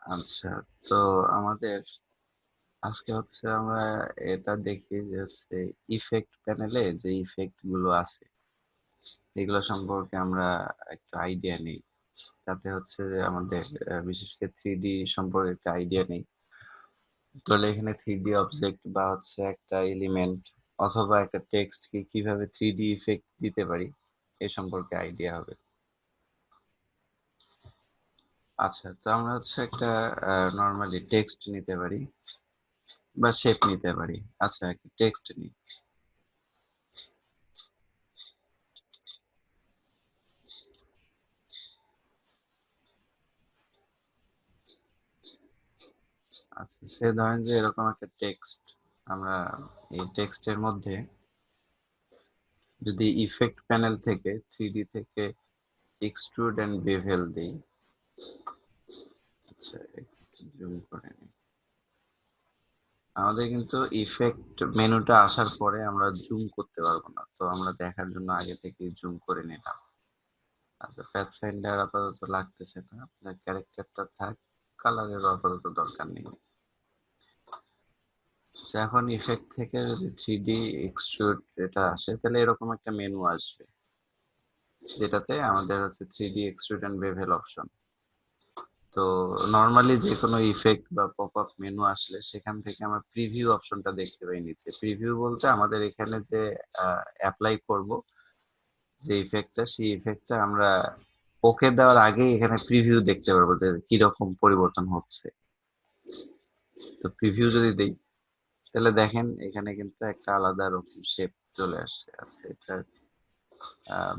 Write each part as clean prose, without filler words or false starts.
আচ্ছা, তো আমাদের আজকে হচ্ছে আমরা এটা দেখি যে হচ্ছে ইফেক্ট প্যানেলে যে ইফেক্ট গুলো আছে এগুলো সম্পর্কে আমরা একটা আইডিয়া নেই। তাতে হচ্ছে যে আমাদের বিশেষ করে 3D সম্পর্কে একটা আইডিয়া নেই। তাহলে এখানে 3D অবজেক্ট বা হচ্ছে একটা এলিমেন্ট অথবা একটা টেক্সটকে কিভাবে 3D ইফেক্ট দিতে পারি এ সম্পর্কে আইডিয়া হবে। আচ্ছা, তো আমরা হচ্ছে একটা নর্মালি টেক্সট নিতে পারি বা শেপ নিতে পারি। আচ্ছা, একটা টেক্সট নিই। আচ্ছা, সে ধরেন যে এরকম একটা টেক্সট, আমরা এই টেক্সটের মধ্যে যদি ইফেক্ট প্যানেল থেকে 3D থেকে এক্সট্রুড এন্ড বেভেল দেই। আচ্ছা, একটু জুম করে নিই। আমাদের কিন্তু ইফেক্ট মেনুটা আসার পরে আমরা জুম করতে পারবো না, তো আমরা দেখার জন্য আগে থেকে জুম করে নিলাম। আচ্ছা, প্যাথ ফাইন্ডার আপাতত লাগতেছে না, আপনার ক্যারেক্টারটা থাক, কালারের আপাতত দরকার নেই। আচ্ছা, এখন ইফেক্ট থেকে যদি 3D এক্সট্রুড এটা আসে তাহলে এরকম একটা মেনু আসবে, যেটাতে আমাদের হচ্ছে 3D extrude and bevel option. তো নরমালি যে কোনো ইফেক্ট বা পপ আপ মেনু আসলে সেখান থেকে আমরা প্রিভিউ অপশনটা দেখতে পাই নিচে। প্রিভিউ বলতে আমাদের এখানে যে অ্যাপ্লাই করব যে ইফেক্টটা, সেই ইফেক্টটা আমরা ওকে দেওয়ার আগেই এখানে প্রিভিউ দেখতে পারবো যে কিরকম পরিবর্তন হচ্ছে। তো প্রিভিউ যদি দেই তাহলে দেখেন এখানে কিন্তু একটা আলাদা রকম শেপ চলে আসছে। আচ্ছা, এটা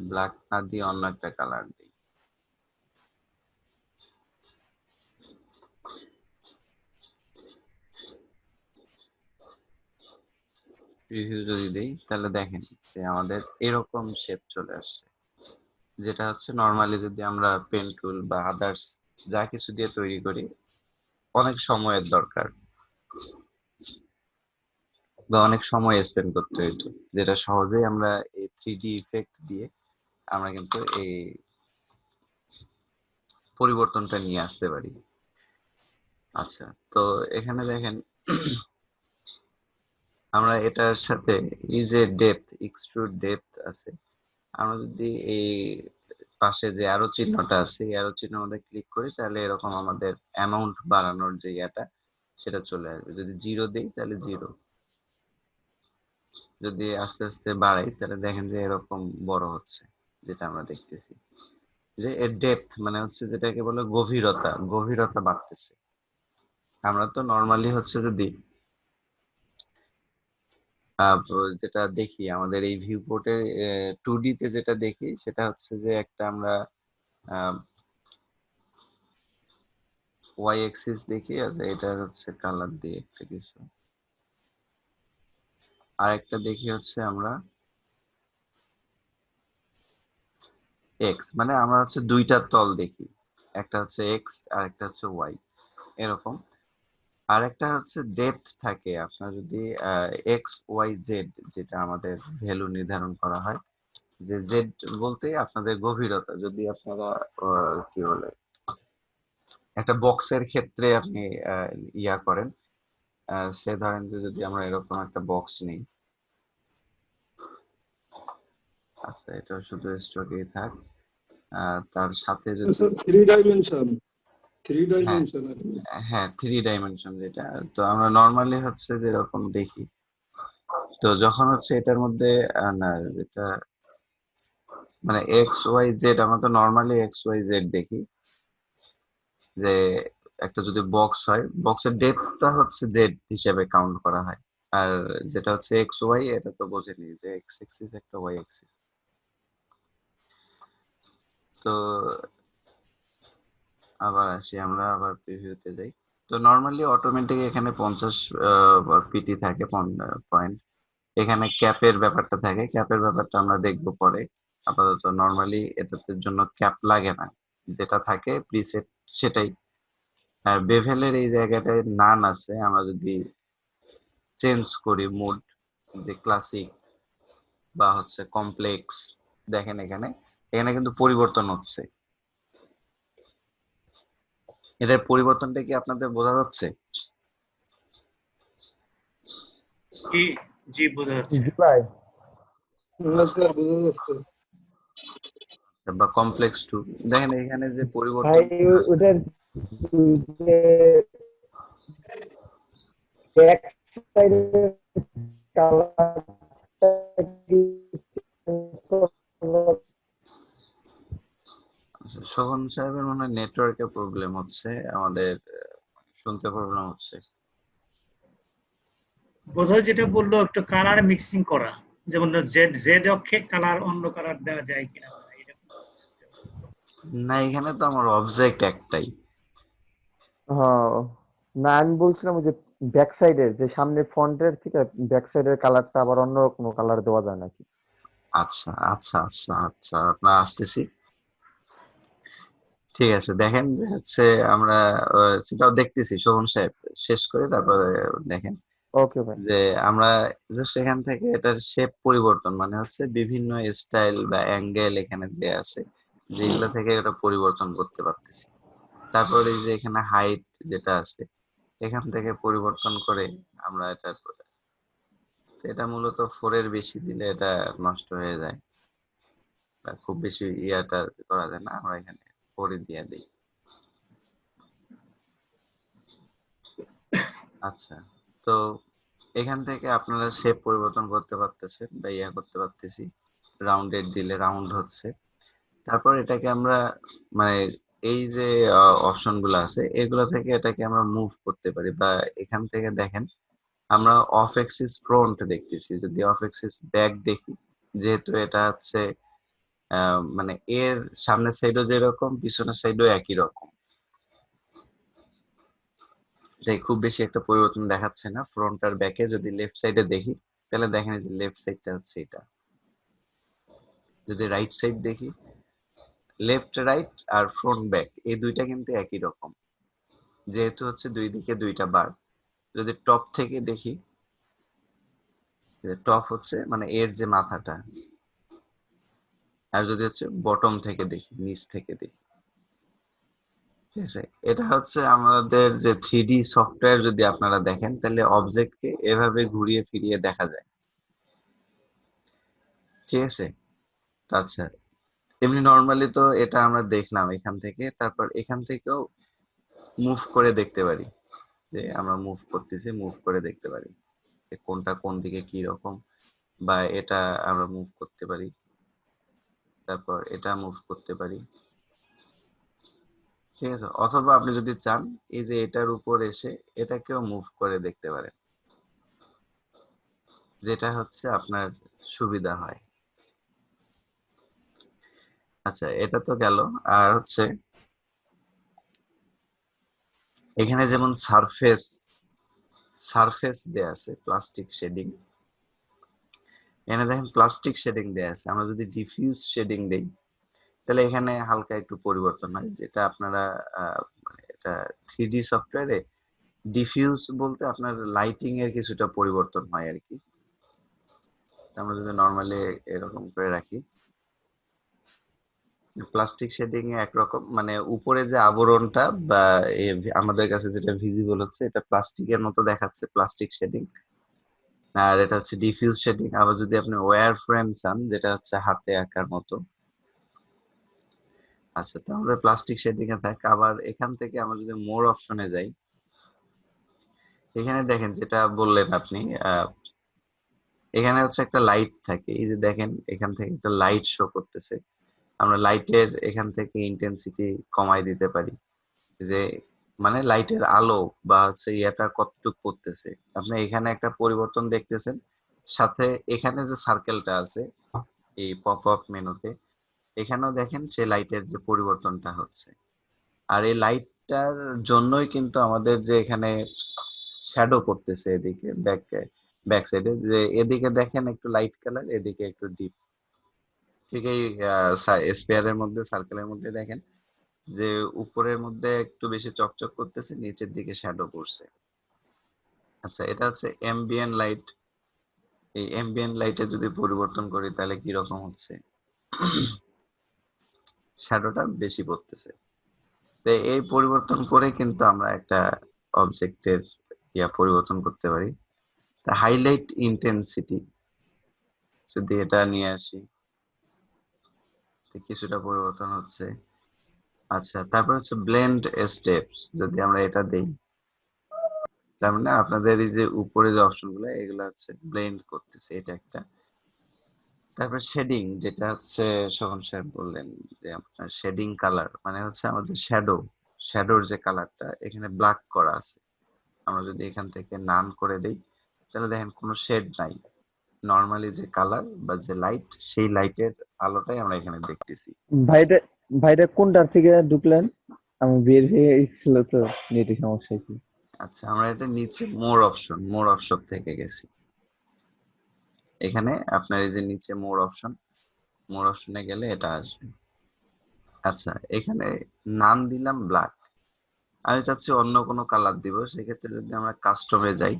ব্ল্যাক না দিয়ে অন্য একটা কালার দিই। প্রিভিউ যদি দেই তাহলে দেখেন যে আমাদের এরকম শেপ চলে আসছে, যেটা হচ্ছে নর্মালি যদি আমরা পেন টুল বা আদার্স যা কিছু দিয়ে তৈরি করি অনেক সময়ের দরকার বা অনেক সময় স্পেন্ড করতে হইতো, যেটা সহজেই আমরা এই 3D ইফেক্ট দিয়ে আমরা কিন্তু এই পরিবর্তনটা নিয়ে আসতে পারি। আচ্ছা, তো এখানে দেখেন আমরা এটার সাথে এই যে ডেপথ, এক্সট্রুড ডেপথ আছে, আমরা যদি এই পাশে যে আরো চিহ্নটা আছে এই আরো চিহ্নের মধ্যে ক্লিক করি তাহলে এরকম আমাদের অ্যামাউন্ট বাড়ানোর যে ইয়াটা সেটা চলে আসবে। যদি জিরো দিই তাহলে জিরো, যদি আস্তে আস্তে বাড়াই তাহলে দেখেন যে এরকম বড় হচ্ছে, যেটা আমরা দেখতেছি যে এর ডেপথ মানে হচ্ছে যেটাকে বলে গভীরতা, গভীরতা বাড়তেছে। আমরা তো নর্মালি হচ্ছে যদি যেটা দেখি আমাদের এই ভিউ পোর্টে 2D তে যেটা দেখি সেটা হচ্ছে যে একটা আমরা ওয়াই এক্সিস দেখি, আচ্ছা এটা হচ্ছে কালার দিয়ে একটা কিছু, আর একটা দেখি হচ্ছে আমরা এক্স, মানে আমরা হচ্ছে দুইটা তল দেখি, একটা হচ্ছে এক্স আর একটা হচ্ছে ওয়াই এরকম। আর একটা হচ্ছে ডেপথ থাকে, আপনার যদি এক্স ওয়াই জেড যেটা আমাদের ভ্যালু নির্ধারণ করা হয়, যে জেড বলতে আপনাদের গভীরতা, যদি আপনারা কি বলে একটা বক্সের ক্ষেত্রে আপনি ইয়া করেন, সে ধরেন যে যদি আমরা এরকম একটা বক্স নিই। আচ্ছা, এটা শুধু স্টকেই থাক, তার সাথে যদি স্যার থ্রি ডাইমেনশন, থ্রি হ্যাঁ, ডাইমেনশন আর কি। হ্যাঁ 3 ডাইমেনশন যেটা, তো আমরা নর্মালি হচ্ছে যেরকম দেখি, তো যখন হচ্ছে এটার মধ্যে না যেটা মানে এক্স ওয়াই জেড, আমরা তো নর্মালি এক্স ওয়াই জেড দেখি, যে একটা যদি বক্স হয় বক্সের ডেপথটা হচ্ছে জেড হিসেবে কাউন্ট করা হয়। আর যেটা হচ্ছে এক্স ওয়াই এটা তো বোঝেনি যে এক্স এক্সিস একটা ওয়াই এক্সিস। তো আবার আসি, আমরা আবার প্রিভিউতে যাই। তো নর্মালি অটোমেটিক এখানে 50 পিটি থাকে পয়েন্ট। এখানে ক্যাপের ব্যাপারটা থাকে, ক্যাপের ব্যাপারটা আমরা দেখবো পরে। আপাতত নর্মালি এটাতে জন্য ক্যাপ লাগে না, যেটা থাকে প্রিসেট সেটাই। আর বেভেলের এই জায়গাটায় নান আছে, আমরা যদি চেঞ্জ করি মুড, যে ক্লাসিক বা হচ্ছে কমপ্লেক্স, দেখেন এখানে এখানে কিন্তু পরিবর্তন হচ্ছে। এটার পরিবর্তনটা কি আপনাদের বোঝা যাচ্ছে? জি জি বোঝা যাচ্ছে। জি ভাই। না স্যার বোঝা যাচ্ছে। বা কমপ্লেক্স টু, দেখেন এখানে যে ভাই পরিবর্তন ওটার যে ব্যাক সাইডের কালারটা কি শোভন সাহেবের মনে হয় নেটওয়ার্কের প্রবলেম হচ্ছে, আমাদের শুনতে প্রবলেম হচ্ছে। বোধহয় যেটা বললো একটু কালার মিক্সিং করা, যেমন জেড জেড অক্ষে কালার অন্য কালার দেওয়া যায় কিনা। না, এখানে তো আমার অবজেক্ট একটাই। হ্যাঁ, না আমি বলছিলাম ওই যে ব্যাক সাইডের যে সামনে ফ্রন্টের থেকে ব্যাক সাইডের কালারটা আবার অন্য কোনো কালার দেওয়া যায় নাকি? আচ্ছা আচ্ছা আচ্ছা আচ্ছা, আপনার আসতেছি। ঠিক আছে, দেখেন যে হচ্ছে আমরা সেটাও দেখতেছি শোভন সাহেব, শেষ করে তারপরে দেখেন ওকে ভাই। যে আমরা জাস্ট এখান থেকে এটার শেপ পরিবর্তন, মানে হচ্ছে বিভিন্ন স্টাইল বা অ্যাঙ্গেল এখানে দেয়া আছে, যেগুলো থেকে এটা পরিবর্তন করতে পারতেছি। তারপরে এই যে এখানে হাইট যেটা আছে, এখান থেকে পরিবর্তন করে আমরা এটা মূলত 4 এর বেশি দিলে এটা নষ্ট হয়ে যায়, বা খুব বেশি ইয়াটা করা যায় না, আমরা এখানে 4 দিয়ে দিই। আচ্ছা, তো এখান থেকে আপনারা শেপ পরিবর্তন করতে পারতেছেন বা ইয়া করতে পারতেছি। রাউন্ডেড দিলে রাউন্ড হচ্ছে। তারপর এটাকে আমরা মানে এই যে অপশন গুলো আছে এগুলো থেকে এটাকে আমরা মুভ করতে পারি, বা এখান থেকে দেখেন আমরা অফ এক্সিস ফ্রন্ট দেখতেছি, যদি অফ এক্সিস ব্যাক দেখি, যেহেতু এটা হচ্ছে মানে এর সামনের সাইডও যেরকম পিছনের সাইডও একই রকম, তাই খুব বেশি একটা পরিবর্তন দেখাচ্ছে না। ফ্রন্ট আর ব্যাকে যদি লেফট সাইডে দেখি, তাহলে দেখেন যে লেফট সাইডটা হচ্ছে এটা। যদি রাইট সাইড দেখি, লেফট রাইট আর ফ্রন্ট ব্যাক এই দুইটা কিন্তু একই রকম, যেহেতু হচ্ছে দুই দিকে দুইটা বার। যদি টপ থেকে দেখি, টপ হচ্ছে মানে এর যে মাথাটা, আর যদি হচ্ছে বটম থেকে দেখি, নিচ থেকে দেখি, ঠিক আছে। এটা হচ্ছে আমাদের যে 3D সফটওয়্যার, যদি আপনারা দেখেন তাহলে অবজেক্টকে এভাবে ঘুরিয়ে ফিরিয়ে দেখা যায়, ঠিক আছে। আচ্ছা, এমনি নর্মালি তো এটা আমরা দেখলাম এখান থেকে, তারপর এখান থেকেও মুভ করে দেখতে পারি, যে আমরা মুভ করতেছি, মুভ করে দেখতে পারি যে কোনটা কোন দিকে কি রকম, বা এটা আমরা মুভ করতে পারি, তারপর এটা মুভ করতে পারি, ঠিক আছে। অথবা আপনি যদি চান এই যে এটার উপর এসে এটাকেও মুভ করে দেখতে পারেন, যেটা হচ্ছে আপনার সুবিধা হয়। আচ্ছা, এটা তো গেল। আর হচ্ছে এখানে যেমন সারফেস সারফেস দেয়া আছে প্লাস্টিক শেডিং, এখানে দেখেন প্লাস্টিক শেডিং দেয়া আছে। আমরা যদি ডিফিউজ শেডিং দেই, তাহলে এখানে হালকা একটু পরিবর্তন হয়, যেটা আপনারা মানে এটা 3D সফটওয়্যারে ডিফিউজ বলতে আপনার লাইটিং এর কিছুটা পরিবর্তন হয় আর কি। আমরা যদি নর্মালি এরকম করে রাখি, প্লাস্টিক শেডিং এ একরকম, মানে উপরে যে আবরণটা বা আমাদের কাছে যেটা ভিজিবল হচ্ছে এটা প্লাস্টিকের মতো দেখাচ্ছে, প্লাস্টিক শেডিং। আর এটা হচ্ছে ডিফিউজ শেডিং। আবার যদি আপনি ওয়্যার ফ্রেম চান, যেটা হচ্ছে হাতে আঁকার মতো, আচ্ছা তাহলে প্লাস্টিক শেডিং এ থাকে। আবার এখান থেকে আমরা যদি মোর অপশনে যাই, এখানে দেখেন যেটা বললেন আপনি, এখানে হচ্ছে একটা লাইট থাকে, এই যে দেখেন এখান থেকে একটা লাইট শো করতেছে। আমরা লাইটের এখান থেকে ইন্টেন্সিটি কমাই দিতে পারি, যে মানে লাইটের আলো বা হচ্ছে ইয়াটা কতটুকু পড়তেছে। আপনি এখানে একটা পরিবর্তন দেখতেছেন, সাথে এখানে যে সার্কেলটা আছে এই পপ আপ মেনুতে, এখানেও দেখেন সে লাইটের যে পরিবর্তনটা হচ্ছে। আর এই লাইটটার জন্যই কিন্তু আমাদের যে এখানে শ্যাডো করতেছে এদিকে ব্যাক সাইডে, যে এদিকে দেখেন একটু লাইট কালার, এদিকে একটু ডিপ। ঠিক এই স্পেয়ারের মধ্যে, সার্কেলের মধ্যে দেখেন যে উপরের মধ্যে একটু বেশি চকচক করতেছে, নিচের দিকে শ্যাডো পড়ছে। আচ্ছা, এটা হচ্ছে এমবিএন লাইট। এই এমবিএন লাইটে যদি পরিবর্তন করি তাহলে কি রকম হচ্ছে, শ্যাডোটা বেশি পড়তেছে। তো এই পরিবর্তন করে কিন্তু আমরা একটা অবজেক্টের পরিবর্তন করতে পারি। তা হাইলাইট ইন্টেন্সিটি যদি এটা নিয়ে আসি, তো কিছুটা পরিবর্তন হচ্ছে। আচ্ছা, তারপর হচ্ছে ব্লেন্ড স্টেপস, যদি আমরা এটা দেই, তার মানে আপনাদের এই যে উপরে যে অপশন গুলো, এগুলো হচ্ছে ব্লেন্ড করতেছে, এটা একটা। তারপর শেডিং, যেটা হচ্ছে শোভন সাহেব বললেন যে আপনার শেডিং কালার, মানে হচ্ছে আমাদের শ্যাডোর যে কালারটা এখানে ব্ল্যাক করা আছে, আমরা যদি এখান থেকে নান করে দেই, তাহলে দেখেন কোনো শেড নাই। নর্মালি যে কালার বা যে লাইট, সেই লাইটের আলোটাই আমরা এখানে দেখতেছি। ভাইটা ভাইটা কোনটার থেকে ঢুকলেন? আমি বের হয়ে এসেছিল তো, নেটের সমস্যা কি? আচ্ছা, আমরা এটা নিচে মোর অপশন থেকে গেছি। এখানে আপনার এই যে নিচে মোর অপশনে গেলে এটা আসবে। আচ্ছা, এখানে নাম দিলাম ব্ল্যাক, আমি চাচ্ছি অন্য কোনো কালার দিব, সেক্ষেত্রে যদি আমরা কাস্টমে যাই,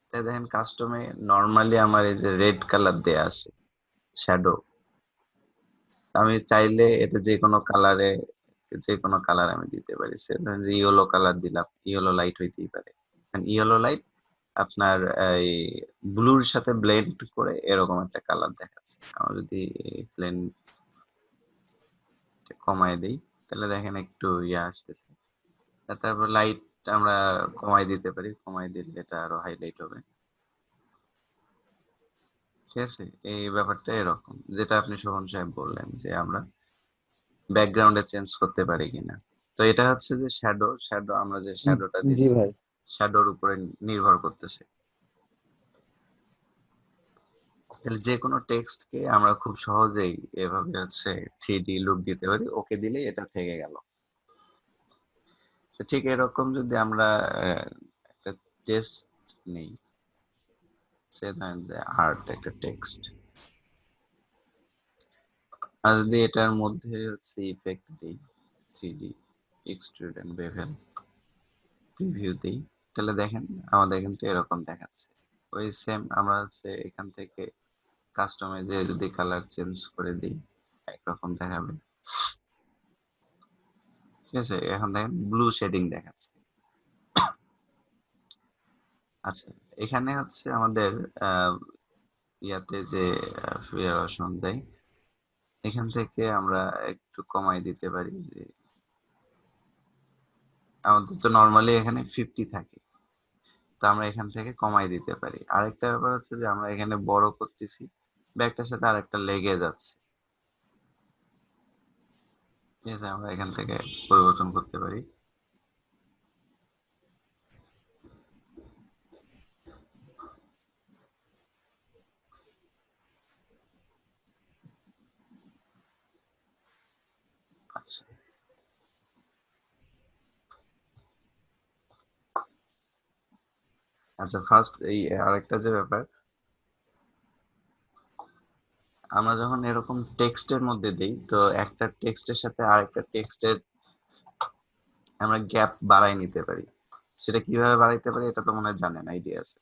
তাহলে দেখেন কাস্টমে নর্মালি আমার এই যে রেড কালার দেয়া আছে শ্যাডো। আমি চাইলে এটা যে কোনো কালার আমি দিতে পারি। সে ধরেন যে ইয়েলো কালার দিলাম, ইয়েলো লাইট হইতেই পারে। ইয়েলো লাইট আপনার এই ব্লুর সাথে ব্লেন্ড করে এরকম একটা কালার দেখাচ্ছে। আমরা যদি ব্লেন্ড কমায় দিই, তাহলে দেখেন একটু আসতেছে। তারপর লাইট আমরা কমাই দিতে পারি, কমাই দিলে এটা আরো হাইলাইট হবে। ঠিক আছে, এই ব্যাপারটা এরকম, যেটা আপনি শোভন সাহেব বললেন যে আমরা ব্যাকগ্রাউন্ডে চেঞ্জ করতে পারি কিনা। তো এটা হচ্ছে যে শ্যাডো আমরা যে শ্যাডোটা জি দিচ্ছি, ভাই। শ্যাডোর উপরে নির্ভর করতেছে। তাহলে যে কোনো টেক্সটকে আমরা খুব সহজেই এভাবে হচ্ছে 3D লুক দিতে পারি, ওকে দিলেই এটা থেকে গেল। তো ঠিক এরকম যদি আমরা একটা টেক্সট নেই, সে ধরেন যে আর্ট একটা টেক্সট, আর যদি এটার মধ্যে হচ্ছে ইফেক্ট দিই, 3D extrude and bevel preview দিই, তাহলে দেখেন আমাদের কিন্তু এরকম দেখাচ্ছে। ওই সেম আমরা হচ্ছে এখান থেকে কাস্টমে যে যদি কালার চেঞ্জ করে দিই, একরকম দেখাবে। ঠিক আছে, এখন দেখেন ব্লু শেডিং দেখাচ্ছে। আচ্ছা, এখানে হচ্ছে আমাদের আহ ইয়াতে যে অপশন দেয়, এখান থেকে আমরা একটু কমাই দিতে পারি যে আমাদের তো নর্মালি এখানে 50 থাকে, তো আমরা এখান থেকে কমাই দিতে পারি। আরেকটা ব্যাপার হচ্ছে যে আমরা এখানে বড় করতেছি, ব্যাগটার সাথে আরেকটা লেগে যাচ্ছে। ঠিক আছে, আমরা এখান থেকে পরিবর্তন করতে পারি। আচ্ছা, আচ্ছা, ফার্স্ট এই আরেকটা যে ব্যাপার, আমরা যখন এরকম টেক্সটের মধ্যে দেই, তো একটা টেক্সটের সাথে আরেকটা টেক্সটের আমরা গ্যাপ বাড়াই নিতে পারি। সেটা কিভাবে বাড়াইতে পারি এটা তো মনে হয় জানেন, আইডিয়া আছে।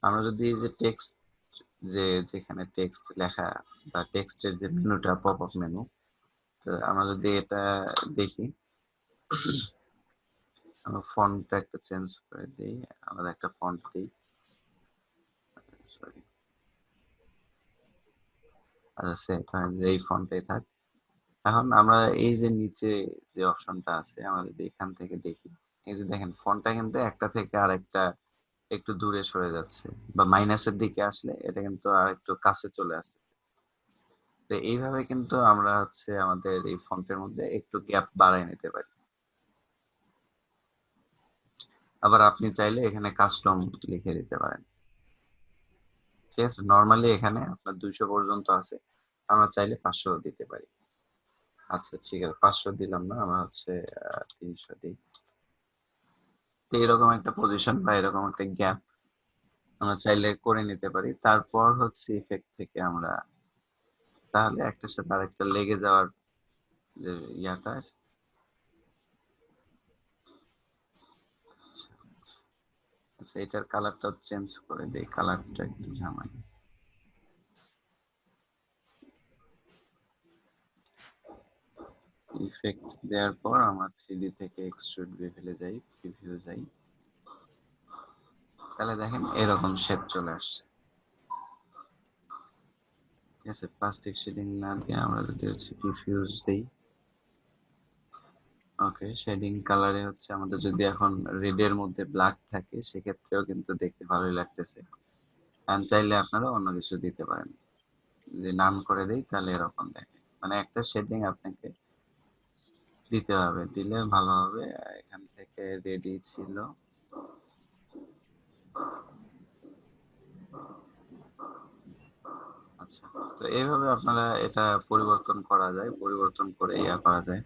আমরা যদি এই যে টেক্সট, যেখানে টেক্সট লেখা বা টেক্সটের যে মেনুটা, পপ আপ মেনু, তো আমরা যদি এটা দেখি, আমরা ফন্টটা একটা চেঞ্জ করে দিই, আলাদা একটা ফন্ট দিই, সরি, আচ্ছা সেট হয় যে এই ফন্টটাই থাক। এখন আমরা এই যে নিচে যে অপশনটা আছে, আমরা যদি এখান থেকে দেখি, এই যে দেখেন ফন্টটা কিন্তু একটা থেকে আরেকটা একটু দূরে সরে যাচ্ছে, বা মাইনাসের দিকে আসলে এটা কিন্তু আর একটু কাছে চলে আসে। তো এইভাবে কিন্তু আমরা হচ্ছে আমাদের এই ফন্টের মধ্যে একটু গ্যাপ বাড়ায় নিতে পারি। আবার আপনি চাইলে এখানে কাস্টম লিখে দিতে পারেন। ঠিক আছে, নর্মালি এখানে আপনার 200 পর্যন্ত আছে, আমরা চাইলে 500 দিতে পারি। আচ্ছা ঠিক আছে, 500 দিলাম না, আমরা হচ্ছে 300 দিই। তো এরকম একটা পজিশন বা এরকম একটা গ্যাপ আমরা চাইলে করে নিতে পারি। তারপর হচ্ছে ইফেক্ট থেকে আমরা তাহলে একটার সাথে আরেকটা লেগে যাওয়ার যে ইয়াটা, আচ্ছা এটার কালারটা চেঞ্জ করে দেই, কালারটা একটু ঝামেলা। ইফেক্ট দেওয়ার পর আমরা 3D থেকে এক্সট্রুড বেভেলে যাই, প্রিভিউ যাই, তাহলে দেখেন এরকম শেপ চলে আসছে। ঠিক আছে, প্লাস্টিক শেডিং না দিয়ে আমরা যদি হচ্ছে ডিফিউজ দিই, ওকে, শেডিং কালারে হচ্ছে আমাদের যদি এখন রেড এর মধ্যে ব্ল্যাক থাকে সেক্ষেত্রেও কিন্তু দেখতে ভালোই লাগতেছে। আর চাইলে আপনারা অন্য কিছু দিতে পারেন, যদি নাম করে দেই তাহলে এরকম দেখে, মানে একটা শেডিং আপনাকে দিতে হবে, দিলে ভালো হবে। এখান থেকে রেডি ছিল, আচ্ছা, তো এইভাবে আপনারা এটা পরিবর্তন করা যায়, পরিবর্তন করে ইয়া করা যায়।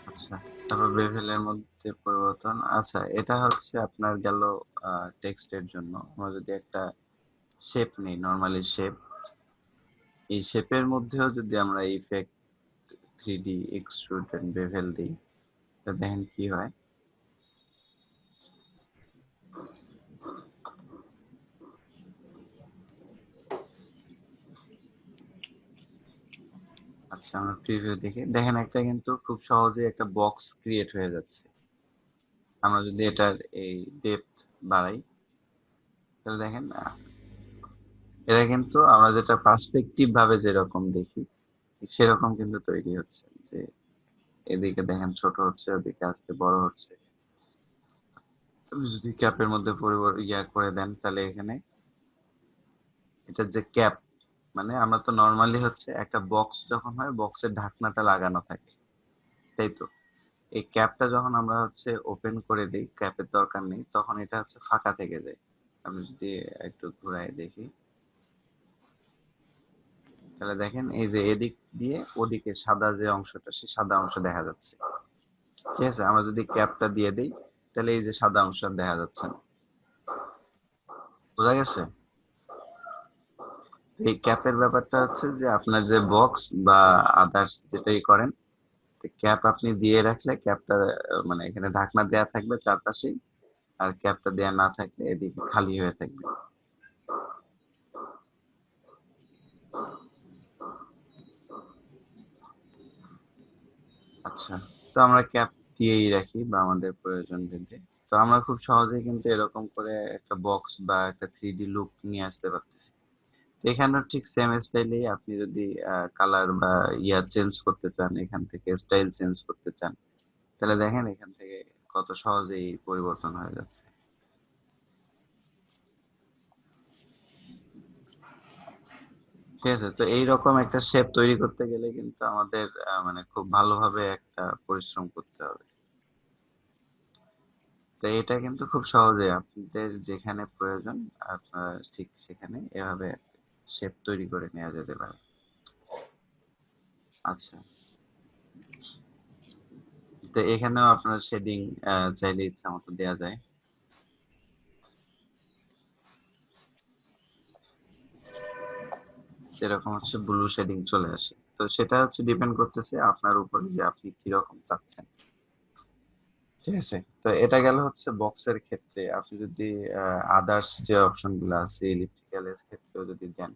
আচ্ছা, তারপর বেভেলের মধ্যে পরিবর্তন, আচ্ছা এটা হচ্ছে আপনার গেল টেক্সটের জন্য। আমরা যদি একটা শেপ নেই, নরমালি শেপ, এই শেপের মধ্যেও যদি আমরা effect 3D extrude and bevel দিই, তো দেখেন কি হয়। আচ্ছা, আমরা প্রিভিউ দেখি, দেখেন একটা কিন্তু খুব সহজে একটা বক্স ক্রিয়েট হয়ে যাচ্ছে। আমরা যদি এটার এই ডেপথ বাড়াই, তাহলে দেখেন এটা কিন্তু আমরা যেটা পার্সপেক্টিভ ভাবে যেরকম দেখি সেরকম কিন্তু তৈরি হচ্ছে, যে এদিকে দেখেন ছোট হচ্ছে, ওদিকে আস্তে বড় হচ্ছে। আপনি যদি ক্যাপের মধ্যে ইয়া করে দেন, তাহলে এখানে এটা যে ক্যাপ, মানে আমরা তো নরমালি হচ্ছে একটা বক্স যখন হয় বক্সের ঢাকনাটা লাগানো থাকে, তাই তো? এই ক্যাপটা যখন আমরা হচ্ছে ওপেন করে দিই, ক্যাপের দরকার নেই, তখন এটা হচ্ছে ফাঁকা থেকে যায়। আমি যদি একটু ঘুরাই দেখি, তাহলে দেখেন এই যে এদিক দিয়ে ওদিকে সাদা যে অংশটা, সেই সাদা অংশ দেখা যাচ্ছে। ঠিক আছে, আমরা যদি ক্যাপটা দিয়ে দিই, তাহলে এই যে সাদা অংশ আর দেখা যাচ্ছে না। বোঝা গেছে? এই ক্যাপের ব্যাপারটা হচ্ছে যে আপনার যে বক্স বা আদার্স যেটাই করেন, ক্যাপ আপনি দিয়ে রাখলে ক্যাপটা মানে এখানে ঢাকনা দেয়া থাকবে চারপাশেই, আর ক্যাপটা দেয়া না থাকলে এদিকে খালি হয়ে থাকবে। আচ্ছা, তো আমরা ক্যাপ দিয়েই রাখি বা আমাদের প্রয়োজন ভেদে। তো আমরা খুব সহজেই কিন্তু এরকম করে একটা বক্স বা একটা 3D লুক নিয়ে আসতে পারতেছি। এখানেও ঠিক সেম স্টাইলেই আপনি যদি কালার বা ইয়া চেঞ্জ করতে চান, এখান থেকে স্টাইল চেঞ্জ করতে চান, তাহলে দেখেন এখান থেকে কত সহজেই পরিবর্তন হয়ে যাচ্ছে। ঠিক আছে, তো এইরকম একটা শেপ তৈরি করতে গেলে কিন্তু আমাদের মানে খুব ভালোভাবে একটা পরিশ্রম করতে হবে। তো এটা কিন্তু খুব সহজে আপনাদের যেখানে প্রয়োজন আপনারা ঠিক সেখানে এভাবে শেপ তৈরি করে নেওয়া যেতে পারে। আচ্ছা, তো এখানেও আপনার শেডিং চাইলে ইচ্ছা মতো দেওয়া যায়। যেরকম হচ্ছে ব্লু শেডিং চলে আসে, তো সেটা হচ্ছে ডিপেন্ড করতেছে আপনার উপরে যে আপনি কিরকম চাচ্ছেন। ঠিক আছে, তো এটা গেল হচ্ছে বক্সের ক্ষেত্রে। আপনি যদি আদার্স যে অপশন গুলো আছে ইলেকট্রিক্যাল এর ক্ষেত্রেও যদি দেন,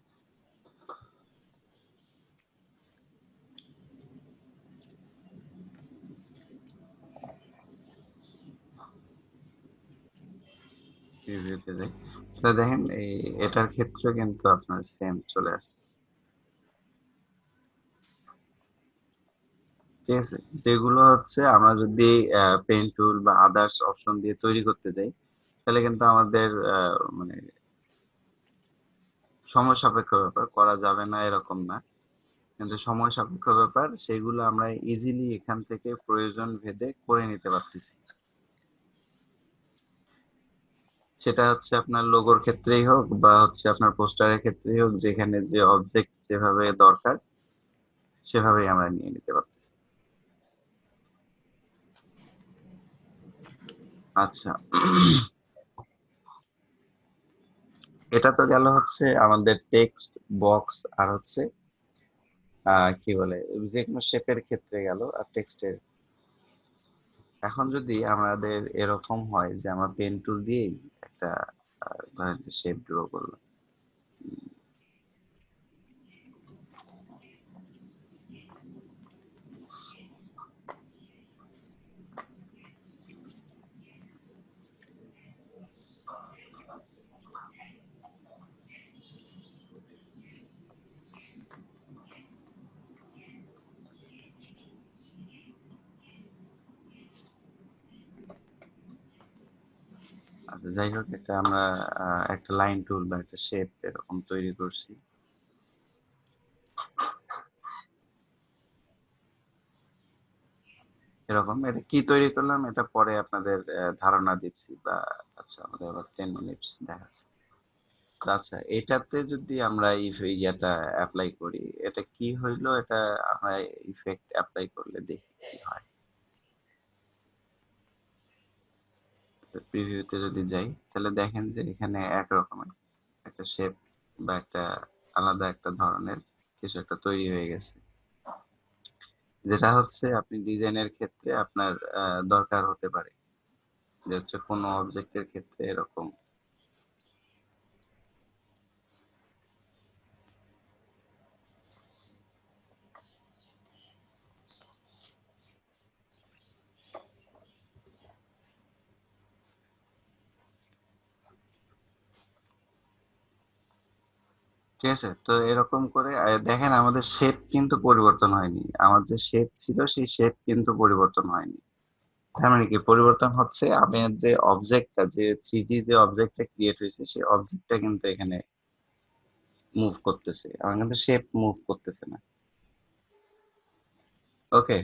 রিভিউতে যাই, তাহলে দেখেন এই এটার ক্ষেত্রে কিন্তু আপনার সেম চলে আসছে। ঠিক আছে, যেগুলো হচ্ছে আমরা যদি পেন টুল বা আদার্স অপশন দিয়ে তৈরি করতে যাই, তাহলে কিন্তু আমাদের মানে সময় সাপেক্ষ ব্যাপার, করা যাবে না এরকম না, কিন্তু সময় সাপেক্ষ ব্যাপার, সেগুলো আমরা ইজিলি এখান থেকে প্রয়োজন ভেদে করে নিতে পারতেছি। সেটা হচ্ছে আপনার লোগোর ক্ষেত্রেই হোক বা হচ্ছে আপনার পোস্টারের ক্ষেত্রেই হোক, যেখানে যে অবজেক্ট যেভাবে দরকার সেভাবেই আমরা নিয়ে নিতে পারতেছি। আচ্ছা, এটা তো গেল হচ্ছে আমাদের টেক্সট বক্স আর হচ্ছে কি বলে যে কোনো শেপের ক্ষেত্রে গেল আর টেক্সটের। এখন যদি আমাদের এরকম হয় যে আমরা পেন টুল দিয়েই একটা ধরেন শেপ ড্র করলাম, আচ্ছা যাই হোক এটা আমরা একটা লাইন টুল বা একটা শেপ এরকম তৈরি করছি। এরকম এটা কি তৈরি করলাম এটা পরে আপনাদের ধারণা দিচ্ছি বা আচ্ছা আমাদের আবার 10 মিনিটস দেখাচ্ছে। আচ্ছা এটাতে যদি আমরা ইয়েটা অ্যাপ্লাই করি এটা কি হইলো, এটা আমরা ইফেক্ট অ্যাপ্লাই করলে দেখি কি হয়। প্রিভিউতে যদি যাই তাহলে দেখেন যে এখানে একরকমের একটা শেপ বা একটা আলাদা একটা ধরনের কিছু একটা তৈরি হয়ে গেছে, যেটা হচ্ছে আপনি ডিজাইনের ক্ষেত্রে আপনার দরকার হতে পারে, যে হচ্ছে কোনো অবজেক্টের ক্ষেত্রে এরকম। ঠিক আছে, তো এরকম করে দেখেন আমাদের শেপ কিন্তু পরিবর্তন হয়নি, আমার যে শেপ ছিল সেই শেপ কিন্তু পরিবর্তন হয়নি। তার মানে কি পরিবর্তন হচ্ছে, আমি যে অবজেক্টটা যে 3D যে অবজেক্টটা ক্রিয়েট হয়েছে সেই অবজেক্টটা কিন্তু এখানে মুভ করতেছে, আমার কিন্তু শেপ মুভ করতেছে না। ওকে,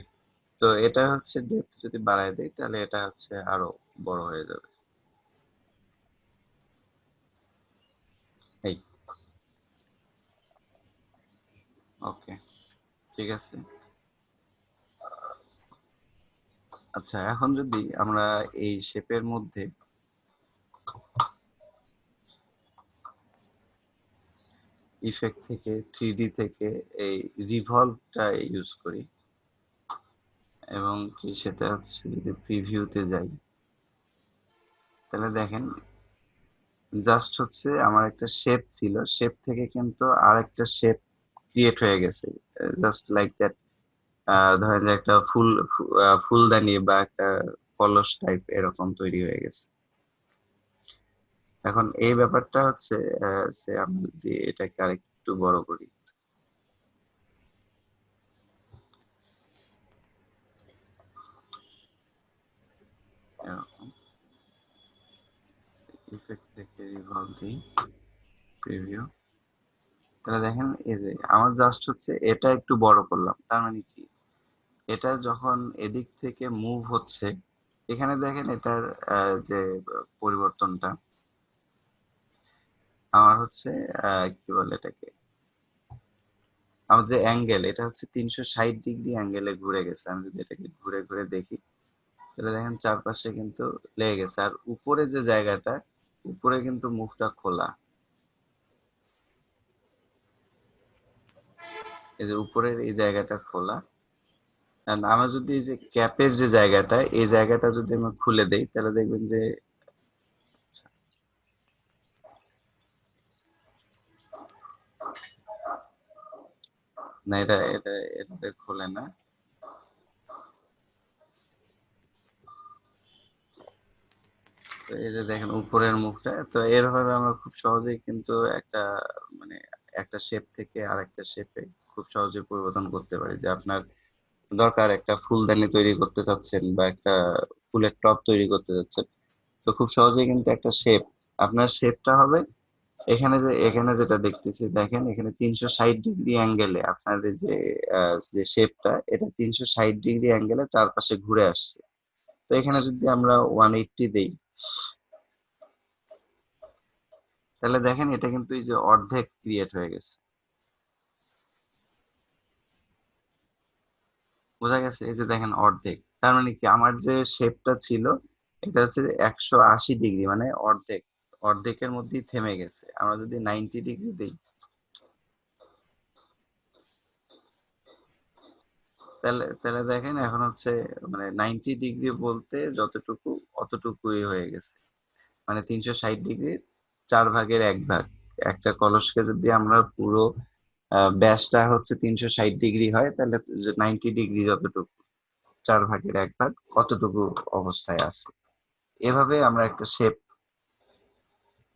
তো এটা হচ্ছে ডেপথ যদি বাড়ায় দেই তাহলে এটা হচ্ছে আরো বড় হয়ে যাবে। এই ওকে, ঠিক আছে। আচ্ছা এখন যদি আমরা এই শেপের মধ্যে ইফেক্ট থেকে 3D থেকে এই রিভলভটা ইউজ করি এবং কি সেটা হচ্ছে যদি প্রিভিউতে যাই তাহলে দেখেন জাস্ট হচ্ছে আমার একটা শেপ ছিল, শেপ থেকে কিন্তু আর একটা শেপ ক্রিয়েট হয়ে গেছে, জাস্ট লাইক দ্যাট। ধরেন যে একটা ফুলদানি বা একটা কলস টাইপ এরকম তৈরি হয়ে গেছে। এখন এই ব্যাপারটা হচ্ছে যে আমি যদি এটাকে আরেকটু বড় করি, এরকম ইফেক্ট থেকে রিভলভ দিই প্রিভিউ, তাহলে দেখেন এই যে আমার জাস্ট হচ্ছে এটা একটু বড় করলাম, তার মানে কি এটা যখন এদিক থেকে মুভ হচ্ছে এখানে দেখেন এটার যে পরিবর্তনটা আমার হচ্ছে কি বলে এটাকে, আমার যে অ্যাঙ্গেল এটা হচ্ছে 360 ডিগ্রি অ্যাঙ্গেলে ঘুরে গেছে। আমি যদি এটাকে ঘুরে ঘুরে দেখি তাহলে দেখেন চারপাশে কিন্তু লেগে গেছে, আর উপরে যে জায়গাটা উপরে কিন্তু মুখটা খোলা, এই যে উপরের এই জায়গাটা খোলা। And আমার যদি এই যে ক্যাপের যে জায়গাটা এই জায়গাটা যদি আমি খুলে দেই তাহলে দেখবেন যে না এটা এটা এটাতে খোলে না। তো এই যে দেখেন উপরের মুখটা, তো এরভাবে আমরা খুব সহজেই কিন্তু একটা মানে একটা শেপ থেকে আরেকটা শেপে খুব সহজে পরিবর্তন করতে পারি। যে আপনার দরকার একটা ফুলদানি তৈরি করতে চাচ্ছেন বা একটা ফুলের টব তৈরি করতে চাচ্ছেন, তো খুব সহজেই কিন্তু একটা শেপ, আপনার শেপটা হবে এখানে যেটা দেখতেছি দেখেন এখানে 360 ডিগ্রি অ্যাঙ্গেলে আপনার এই যে শেপটা এটা 360 ডিগ্রি অ্যাঙ্গেলে চারপাশে ঘুরে আসছে। তো এখানে যদি আমরা 180 দেই তাহলে দেখেন এটা কিন্তু এই যে অর্ধেক ক্রিয়েট হয়ে গেছে, বোঝা গেছে? এই যে দেখেন অর্ধেক, তার মানে কি আমার যে শেপটা ছিল এটা হচ্ছে 180 ডিগ্রি মানে অর্ধেক, অর্ধেকের মধ্যেই থেমে গেছে। আমরা যদি 90 ডিগ্রি দিই তাহলে তাহলে দেখেন এখন হচ্ছে মানে 90 ডিগ্রি বলতে যতটুকু অতটুকুই হয়ে গেছে, মানে 360 ডিগ্রি 4/1 ভাগ। একটা কলসকে যদি আমরা পুরো ব্যাসটা হচ্ছে 360 ডিগ্রি হয়, তাহলে 90 ডিগ্রি যতটুকু 4/1 ভাগ কতটুকু অবস্থায় আছে। এভাবে আমরা একটা শেপ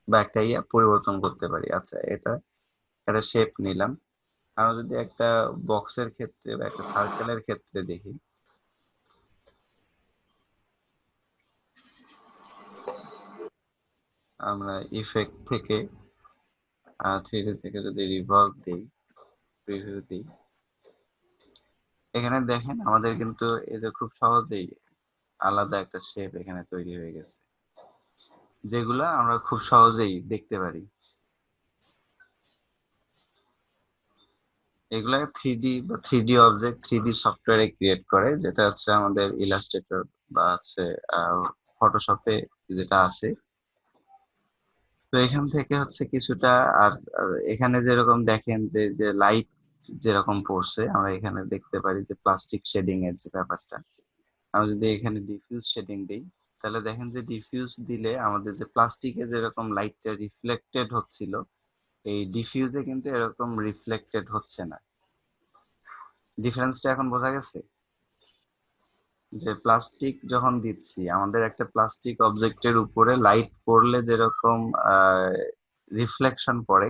বা একটা ইয়া পরিবর্তন করতে পারি। আচ্ছা, এটা একটা শেপ নিলাম। আমরা যদি একটা বক্সের ক্ষেত্রে বা একটা সার্কেলের ক্ষেত্রে দেখি, আমরা ইফেক্ট থেকে 3D থেকে যদি রিভলভ দিই, প্রিভিউ দিই, এখানে দেখেন আমাদের কিন্তু এই যে খুব সহজেই আলাদা একটা শেপ এখানে তৈরি হয়ে গেছে, যেগুলা আমরা খুব সহজেই দেখতে পারি। এগুলা 3D বা 3D অবজেক্ট 3D সফটওয়্যারে ক্রিয়েট করে, যেটা হচ্ছে আমাদের ইলাস্ট্রেটর বা হচ্ছে ফটোশপে যেটা আছে। তো এখান থেকে হচ্ছে কিছুটা আর আর এখানে যেরকম দেখেন যে যে লাইট যেরকম পড়ছে, আমরা এখানে দেখতে পারি যে প্লাস্টিক শেডিং এর যে ব্যাপারটা। আমরা যদি এখানে ডিফিউজ শেডিং দিই, তাহলে দেখেন যে ডিফিউজ দিলে আমাদের যে প্লাস্টিকে যেরকম লাইটটা রিফ্লেক্টেড হচ্ছিল, এই ডিফিউজে কিন্তু এরকম রিফ্লেক্টেড হচ্ছে না। ডিফারেন্সটা এখন বোঝা গেছে? যে প্লাস্টিক যখন দিচ্ছি, আমাদের একটা প্লাস্টিক অবজেক্টের উপরে লাইট পড়লে যেরকম রিফ্লেকশন পড়ে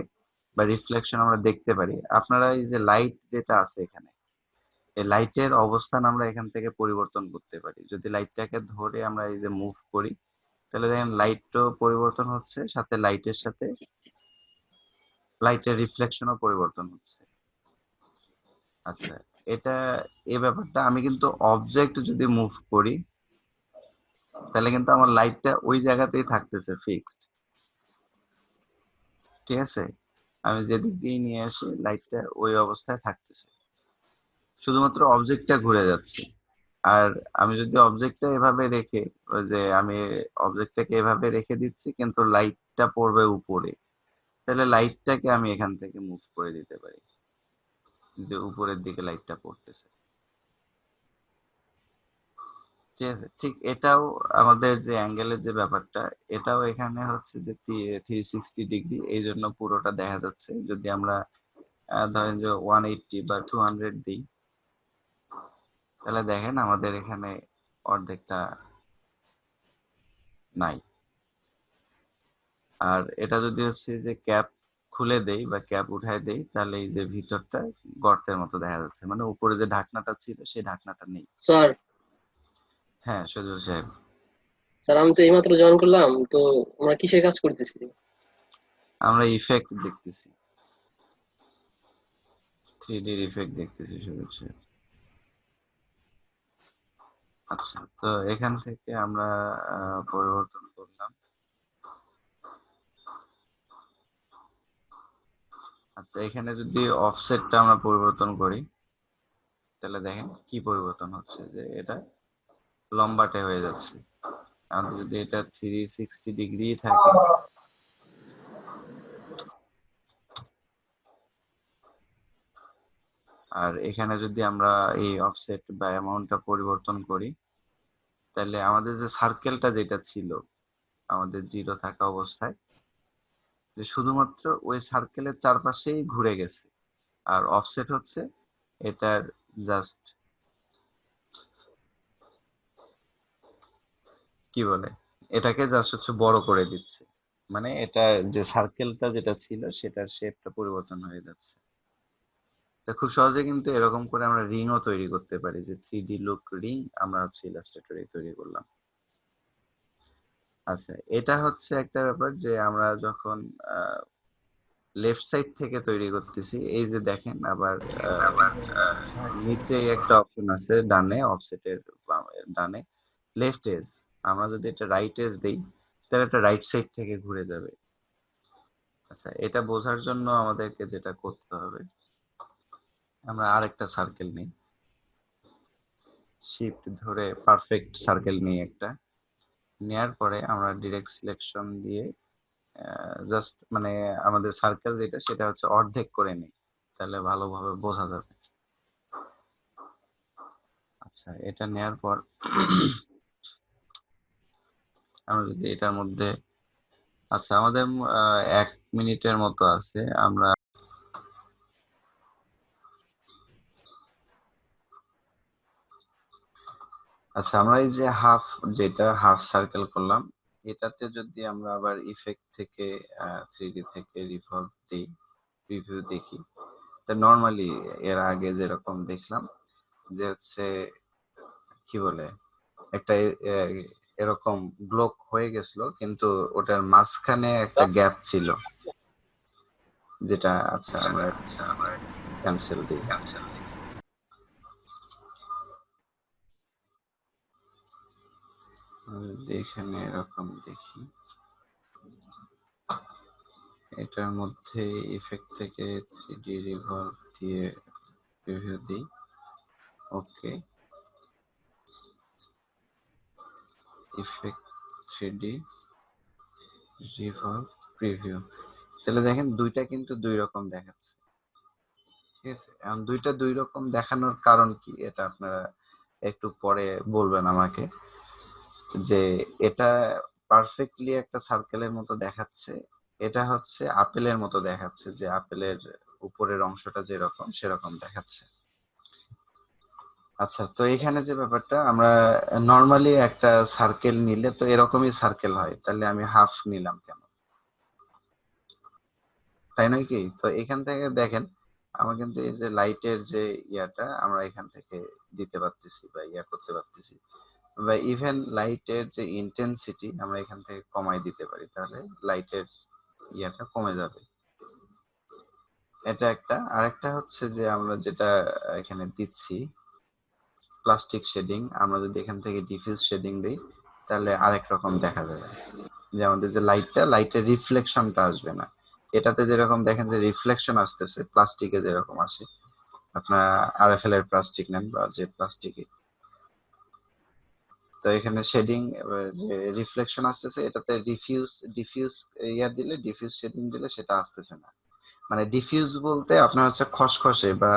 বা রিফ্লেকশন আমরা দেখতে পারি, আপনারা এই যে লাইট যেটা আছে এখানে, এই লাইটের অবস্থান আমরা এখান থেকে পরিবর্তন করতে পারি। যদি লাইটটাকে ধরে আমরা এই যে মুভ করি, তাহলে দেখেন লাইটও পরিবর্তন হচ্ছে, সাথে লাইটের সাথে লাইটের রিফ্লেকশনও পরিবর্তন হচ্ছে। আচ্ছা, এটা এই ব্যাপারটা আমি কিন্তু অবজেক্ট যদি মুভ করি, তাহলে কিন্তু আমার লাইটটা ওই জায়গাতেই থাকতেছে ফিক্সড। ঠিক আছে, আমি যেদিক দিয়ে নিয়ে আসি লাইটটা ওই অবস্থায় থাকতেছে, শুধুমাত্র অবজেক্টটা ঘুরে যাচ্ছে। আর আমি যদি অবজেক্টটা এভাবে রেখে, ওই যে আমি অবজেক্টটাকে এভাবে রেখে দিচ্ছি কিন্তু লাইটটা পড়বে উপরে, তাহলে লাইটটাকে আমি এখান থেকে মুভ করে দিতে পারি, যে উপরের দিকে লাইটটা পড়তেছে। ঠিক আছে, ঠিক এটাও আমাদের যে অ্যাঙ্গেলের যে ব্যাপারটা, এটাও এখানে হচ্ছে যে 360 ডিগ্রি, এই জন্য পুরোটা দেখা যাচ্ছে। যদি আমরা ধরেন যে 180 বা 200 দিই, তাহলে দেখেন আমাদের এখানে অর্ধেকটা নাই। আর এটা যদি হচ্ছে যে ক্যাপ খুলে দেই বা ক্যাপ উঠায় দেই, তাহলে এই যে ভিতরটা গর্তের মতো দেখা যাচ্ছে, মানে উপরে যে ঢাকনাটা ছিল সেই ঢাকনাটা নেই। স্যার হ্যাঁ সজল সাহেব, স্যার আমি তো এইমাত্র জয়েন করলাম, তো আমরা কিসের কাজ করতেছি? আমরা ইফেক্ট দেখতেছি, 3D ইফেক্ট দেখতেছি সজল সাহেব। আচ্ছা, তো এখান থেকে আমরা পরিবর্তন করলাম। আচ্ছা, এখানে যদি অফসেটটা আমরা পরিবর্তন করি, তাহলে দেখেন কি পরিবর্তন হচ্ছে, যে এটা লম্বাটে হয়ে যাচ্ছে। আমাদের যদি এটা 360 ডিগ্রি থাকে, আর এখানে যদি আমরা এই অফসেট বা অ্যামাউন্টটা পরিবর্তন করি, তাহলে আমাদের যে সার্কেলটা যেটা ছিল আমাদের জিরো থাকা অবস্থায়, যে শুধুমাত্র ওই সার্কেলের চারপাশেই ঘুরে গেছে। আর অফসেট হচ্ছে এটার জাস্ট কি বলে, এটাকে জাস্ট হচ্ছে বড় করে দিচ্ছে, মানে এটা যে সার্কেলটা যেটা ছিল সেটার শেপটা পরিবর্তন হয়ে যাচ্ছে। তা খুব সহজে কিন্তু এরকম করে আমরা রিংও তৈরি করতে পারি, যে 3D লুক রিং আমরা হচ্ছে ইলাস্ট্রেটরে তৈরি করলাম। আচ্ছা, এটা হচ্ছে একটা ব্যাপার যে আমরা যখন লেফট সাইড থেকে তৈরি করতেছি, এই যে দেখেন আবার নিচে একটা অপশন আছে ডানে, অফসেটের ডানে লেফট এজ। আমরা যদি এটা রাইট এজ দেই, তাহলে এটা রাইট সাইড থেকে ঘুরে যাবে। আচ্ছা, এটা বোঝার জন্য আমাদেরকে যেটা করতে হবে, আমরা আরেকটা সার্কেল নিই, শিফট ধরে পারফেক্ট সার্কেল নিই একটা, নেয়ার পরে আমরা ডিরেক্ট সিলেকশন দিয়ে জাস্ট মানে আমাদের সার্কেল যেটা, সেটা হচ্ছে অর্ধেক করে নিই, তাহলে ভালোভাবে বোঝা যাবে। আচ্ছা, এটা নেয়ার পর আমরা যদি এটার মধ্যে, আচ্ছা আমাদের 1 মিনিটের মতো আছে, আমরা আচ্ছা আমরা এই যে যেটা হাফ সার্কেল করলাম, এটাতে যদি আমরা আবার ইফেক্ট থেকে 3D থেকে রিভলভ দিই, প্রিভিউ দেখি, তা নর্মালি এর আগে যেরকম দেখলাম যে হচ্ছে কি বলে একটা এরকম ব্লক হয়ে গেছিল, কিন্তু ওটার মাঝখানে একটা গ্যাপ ছিল, যেটা আচ্ছা আমরা ক্যান্সেল দিই। যদি এখানে এরকম দেখি, এটার মধ্যে ইফেক্ট থেকে 3D রিভলভ দিয়ে প্রিভিউ দিই, ওকে, ইফেক্ট 3D রিভলভ প্রিভিউ, তাহলে দেখেন দুইটা কিন্তু দুই রকম দেখাচ্ছে। ঠিক আছে, এখন দুইটা দুই রকম দেখানোর কারণ কি এটা আপনারা একটু পরে বলবেন আমাকে, যে এটা পারফেক্টলি একটা সার্কেলের মতো দেখাচ্ছে, এটা হচ্ছে আপেলের মতো দেখাচ্ছে, যে আপেলের উপরের অংশটা যেরকম সেরকম দেখাচ্ছে। আচ্ছা, তো এখানে যে ব্যাপারটা, আমরা নর্মালি একটা সার্কেল নিলে তো এরকমই সার্কেল হয়, তাহলে আমি হাফ নিলাম কেন, তাই নয় কি? তো এখান থেকে দেখেন আমরা কিন্তু এই যে লাইটের যে ইয়াটা আমরা এখান থেকে দিতে পারতেছি বা ইয়া করতে পারতেছি, বা ইভেন লাইটের যে ইন্টেন্সিটি আমরা এখান থেকে কমাই দিতে পারি, তাহলে লাইটের ইয়াটা কমে যাবে। এটা একটা। আরেকটা হচ্ছে যে আমরা যেটা এখানে দিচ্ছি প্লাস্টিক শেডিং, আমরা যদি এখান থেকে ডিফিউজ শেডিং দিই তাহলে আরেক রকম দেখা যাবে, যে আমাদের যে লাইটের রিফ্লেকশনটা আসবে না। এটাতে যেরকম দেখেন যে রিফ্লেকশন আসতেছে, প্লাস্টিকে যেরকম আসে, আপনার আরএফএল এর প্লাস্টিক নেন বা যে প্লাস্টিকে, তো এখানে শেডিং যে রিফ্লেকশন আসতেছে, এটাতে ডিফিউজ ডিফিউজ শেডিং দিলে সেটা আসতেছে না। মানে ডিফিউজ বলতে আপনার হচ্ছে খসখসে বা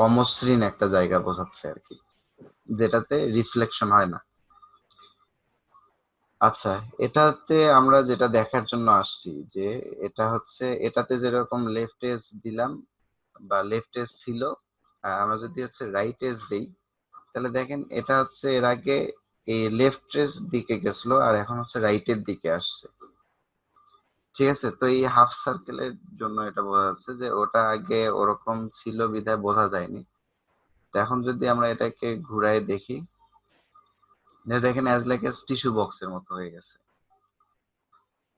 অমসৃণ একটা জায়গা বোঝাচ্ছে আর কি, যেটাতে রিফ্লেকশন হয় না। আচ্ছা, এটাতে আমরা যেটা দেখার জন্য আসছি, যে এটা হচ্ছে এটাতে যেরকম লেফট এজ দিলাম বা লেফট এজ ছিল, আমরা যদি হচ্ছে রাইট এজ দেই, তাহলে দেখেন এটা হচ্ছে এর আগে এই লেফট এজ দিকে গেছিল আর এখন হচ্ছে রাইটের দিকে আসছে। ঠিক আছে, তো এই হাফ সার্কেলের জন্য এটা বোঝা যাচ্ছে যে ওটা আগে ওরকম ছিল বিধায় বোঝা যায়নি। তো এখন যদি আমরা এটাকে ঘুরায় দেখি, দেখেন অ্যাজ লাইক এস টিস্যু বক্সের মতো হয়ে গেছে।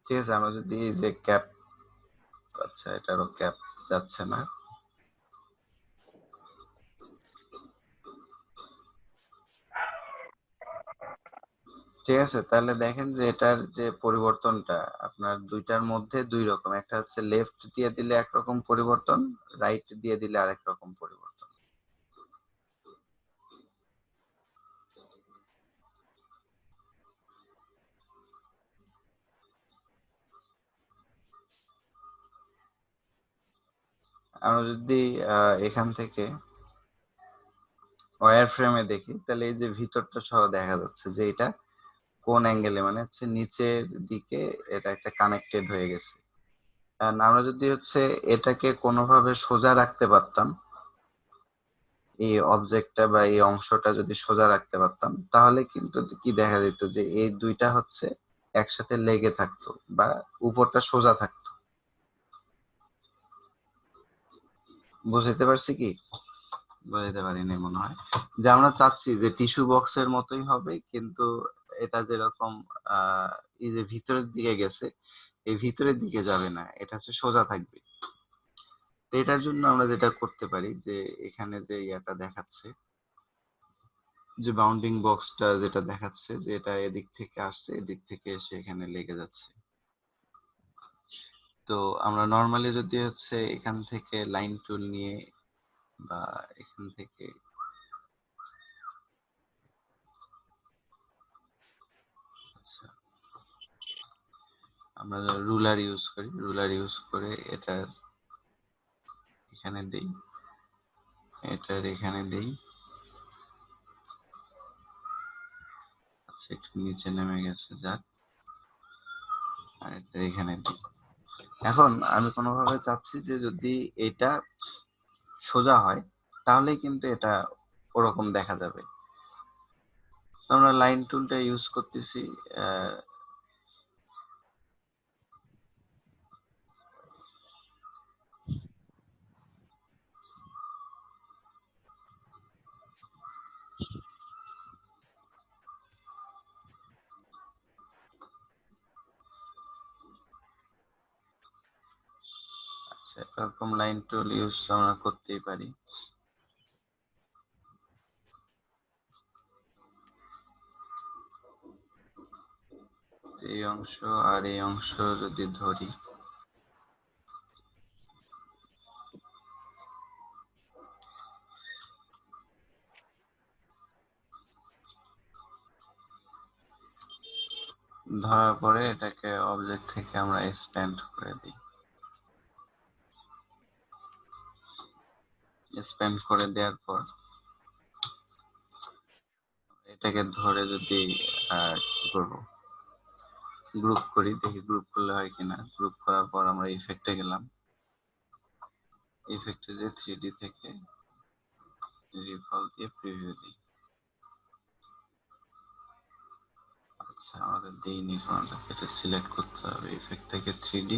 ঠিক আছে, আমরা যদি এই যে ক্যাপ, আচ্ছা এটারও ক্যাপ যাচ্ছে না, ঠিক আছে, তাহলে দেখেন যে এটার যে পরিবর্তনটা আপনার দুইটার মধ্যে দুই রকম, একটা হচ্ছে লেফট দিয়ে দিলে একরকম পরিবর্তন, রাইট দিয়ে দিলে আরেক রকম পরিবর্তন। আমরা যদি এখান থেকে ওয়্যার ফ্রেমে দেখি, তাহলে এই যে ভিতরটা সহ দেখা যাচ্ছে যে এটা কোন অ্যাঙ্গেলে, মানে হচ্ছে নিচের দিকে এটা একটা কানেক্টেড হয়ে গেছে। আর আমরা যদি হচ্ছে এটাকে কোনোভাবে সোজা রাখতে পারতাম, এই অবজেক্টটা বা এই অংশটা যদি সোজা রাখতে পারতাম, তাহলে কিন্তু কি দেখা যেত যে এই দুইটা হচ্ছে একসাথে লেগে থাকতো বা উপরটা সোজা থাকতো। বুঝতে পারছি কি? বুঝতে পারিনি মনে হয়। যে আমরা চাচ্ছি যে টিস্যু বক্সের মতোই হবে, কিন্তু এটা যেরকম এই যে ভিতরের দিকে গেছে, এই ভিতরের দিকে যাবে না, এটা হচ্ছে সোজা থাকবে। তো এটার জন্য আমরা যেটা করতে পারি, যে এখানে যে ইয়াটা দেখাচ্ছে, যে বাউন্ডিং বক্সটা যেটা দেখাচ্ছে যে এটা এদিক থেকে আসছে, এদিক থেকে এসে এখানে লেগে যাচ্ছে। তো আমরা নর্মালি যদি হচ্ছে এখান থেকে লাইন টুল নিয়ে বা এখান থেকে আচ্ছা, আমরা রুলার ইউজ করে এটার এখানে দেই, এটার এখানে দেই, একটু নিচে নেমে গেছে, যাক আর এটা এখানে দিই। এখন আমি কোনোভাবে চাচ্ছি যে যদি এটা সোজা হয় তাহলেই কিন্তু এটা ওরকম দেখা যাবে। আমরা লাইন টুলটা ইউজ করতেছি। এরকম লাইন টুল ইউজ আমরা করতেই পারি। এই অংশ আর এই অংশ যদি ধরি, ধরার পরে এটাকে অবজেক্ট থেকে আমরা এক্সপ্যান্ড করে দিই। এক্সপ্যান্ড করে দেওয়ার পর এটাকে ধরে যদি কি করবো, গ্রুপ করি, দেখি গ্রুপ করলে হয় কিনা। গ্রুপ করার পর আমরা ইফেক্টে গেলাম, ইফেক্টে যে 3D থেকে রিভলভ দিয়ে প্রিভিউ দিই। আচ্ছা, আমাদের দেইনি কোনটা, এটা সিলেক্ট করতে হবে। ইফেক্ট থেকে 3D,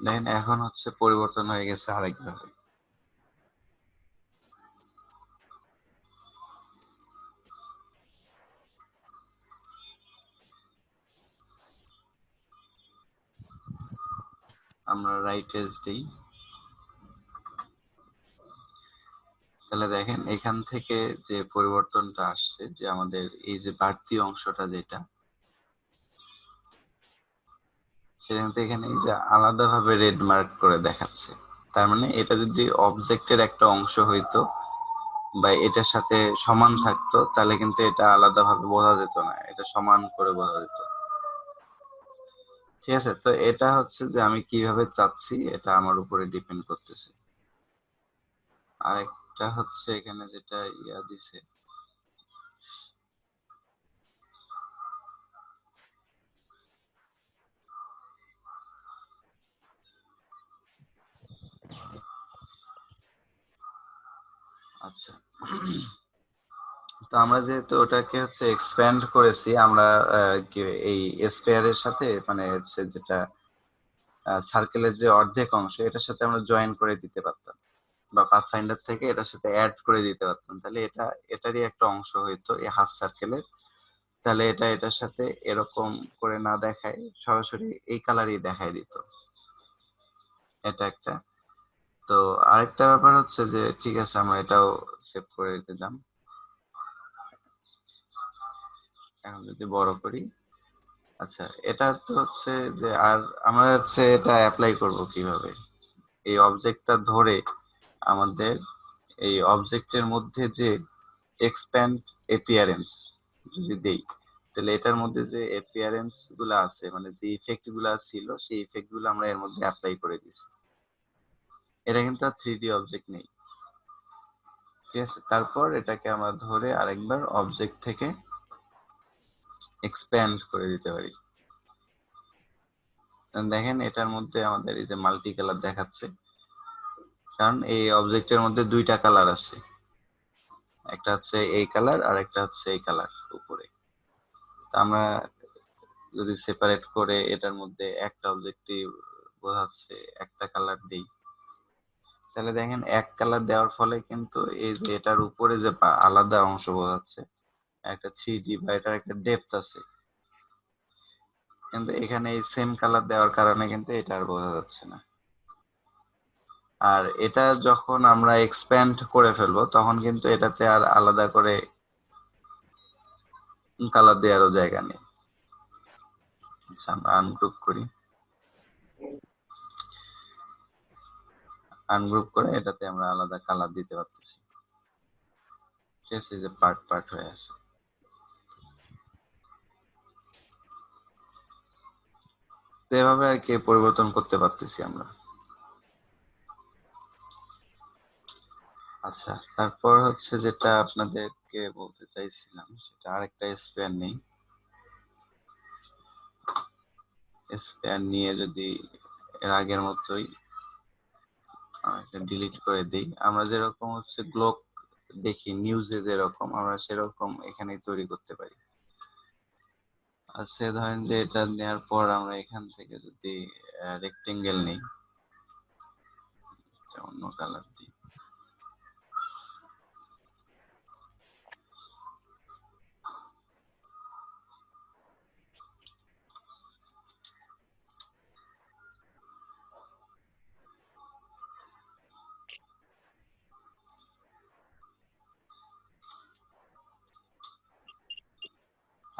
দেখেন এখন হচ্ছে পরিবর্তন হয়ে গেছে আরেকভাবে। আমরা রাইট এজ দিই, তাহলে দেখেন এখান থেকে যে পরিবর্তনটা আসছে, যে আমাদের এই যে বাড়তি অংশটা যেটা, সেখান থেকে এখানে এই যে আলাদাভাবে রেড মার্ক করে দেখাচ্ছে। তার মানে এটা যদি অবজেক্টের একটা অংশ হইতো বা এটার সাথে সমান থাকতো তাহলে কিন্তু এটা আলাদাভাবে বোঝা যেত না, এটা সমান করে বোঝা যেত। ঠিক আছে, তো এটা হচ্ছে যে আমি কিভাবে চাচ্ছি এটা আমার উপরে ডিপেন্ড করতেছে। আরেকটা হচ্ছে এখানে যেটা দিছে, আচ্ছা তো আমরা যেহেতু ওটাকে হচ্ছে এক্সপ্যান্ড করেছি, আমরা এই স্পেয়ারের সাথে মানে হচ্ছে যেটা সার্কেলের যে অর্ধেক অংশ, এটার সাথে আমরা জয়েন করে দিতে পারতাম, বা পাথফাইন্ডার থেকে এটার সাথে অ্যাড করে দিতে পারতাম, তাহলে এটা এটারই একটা অংশ হইতো এই হাফ সার্কেলের। তাহলে এটা এটার সাথে এরকম করে না দেখায়, সরাসরি এই কালারই দেখায় দিত। এটা একটা। তো আরেকটা ব্যাপার হচ্ছে যে ঠিক আছে, আমরা এটাও সেভ করে দিলাম। এখন যদি বড় করি, আচ্ছা এটা তো হচ্ছে যে, আর আমরা হচ্ছে এটা অ্যাপ্লাই করব কিভাবে, এই অবজেক্টটা ধরে আমাদের এই অবজেক্টের মধ্যে যে এক্সপ্যান্ড অ্যাপিয়ারেন্স যদি দেই, তাহলে এটার মধ্যে যে অ্যাপিয়ারেন্স গুলো আছে, মানে যে ইফেক্ট গুলো ছিল, সেই ইফেক্ট গুলো আমরা এর মধ্যে অ্যাপ্লাই করে দিয়েছি। এটা কিন্তু আর 3D অবজেক্ট নেই। ঠিক আছে, তারপর এটাকে আমরা ধরে আরেকবার অবজেক্ট থেকে এক্সপ্যান্ড করে দিতে পারি। দেখেন এটার মধ্যে আমাদের এই যে মাল্টি কালার দেখাচ্ছে, কারণ এই অবজেক্টের মধ্যে দুইটা কালার আছে, একটা হচ্ছে এই কালার আর একটা হচ্ছে এই কালার উপরে। আমরা যদি সেপারেট করে এটার মধ্যে একটা অবজেক্টই বোঝাচ্ছে একটা কালার দেই, তাহলে দেখেন এক কালার দেওয়ার ফলে কিন্তু এই যে এটার উপরে যে আলাদা অংশ বোঝাচ্ছে, একটা 3D বা এটার একটা ডেপথ আছে, কিন্তু এখানে এই সেম কালার দেওয়ার কারণে কিন্তু এটা আর বোঝা যাচ্ছে না। আর এটা যখন আমরা এক্সপ্যান্ড করে ফেলবো তখন কিন্তু এটাতে আর আলাদা করে কালার দেওয়ারও জায়গা নেই। আচ্ছা, আমরা আনগ্রুপ করি, আনগ্রুপ করে এটাতে আমরা আলাদা কালার দিতে পারতেছি। ঠিক আছে, যে পার্ট পার্ট হয়ে আছে। তো এভাবে আর কি পরিবর্তন করতে পারতেছি আমরা। আচ্ছা, তারপর হচ্ছে যেটা আপনাদেরকে বলতে চাইছিলাম সেটা আরেকটা স্পেয়ার নেই। স্পেয়ার নিয়ে যদি এর আগের মতোই এটা ডিলিট করে দিই, আমরা যেরকম হচ্ছে গ্লোক দেখি নিউজে যেরকম আমরা সেরকম এখানে তৈরি করতে পারি। আর সে ধরেন যে এটা নেওয়ার পর আমরা এখান থেকে যদি রেক্টেঙ্গেল নেই, অন্য কালার দিই,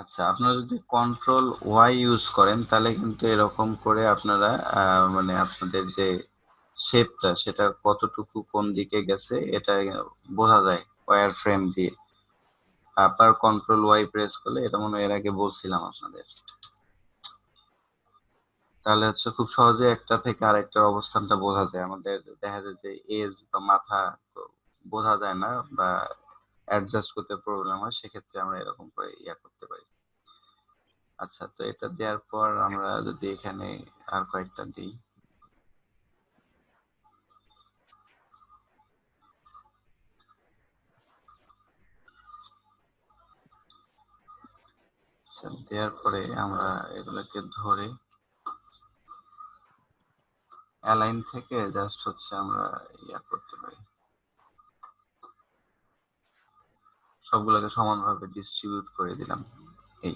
আচ্ছা আপনারা যদি কন্ট্রোল ওয়াই ইউজ করেন তাহলে কিন্তু এরকম করে আপনারা মানে আপনাদের যে শেপটা সেটা কতটুকু কোন দিকে গেছে এটা বোঝা যায় ওয়্যার ফ্রেম দিয়ে। আপনার কন্ট্রোল ওয়াই প্রেস করলে, এটা মনে হয় এর আগে বলছিলাম আপনাদের, তাহলে হচ্ছে খুব সহজে একটা থেকে আরেকটার অবস্থানটা বোঝা যায়। আমাদের দেখা যায় যে এজ বা মাথা বোঝা যায় না বা অ্যাডজাস্ট করতে প্রবলেম হয়, সেক্ষেত্রে আমরা এরকম করে করতে পারি। আচ্ছা, তো এটা দেওয়ার পর আমরা যদি এখানে আর কয়েকটা দিই, আচ্ছা দেওয়ার পরে আমরা এগুলোকে ধরে অ্যালাইন থেকে জাস্ট হচ্ছে আমরা করতে পারি, সবগুলোকে সমানভাবে ডিস্ট্রিবিউট করে দিলাম। এই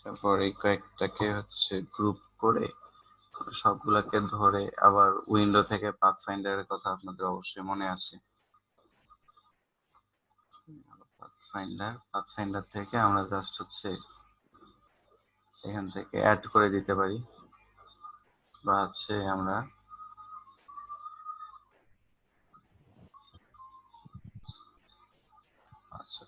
তারপর এই কয়েকটাকে হচ্ছে গ্রুপ করে সবগুলোকে ধরে আবার উইন্ডো থেকে পাথফাইন্ডারের কথা আপনাদের অবশ্যই মনে আছে। পাথফাইন্ডার থেকে আমরা জাস্ট হচ্ছে এখান থেকে অ্যাড করে দিতে পারি, বা হচ্ছে আমরা আচ্ছা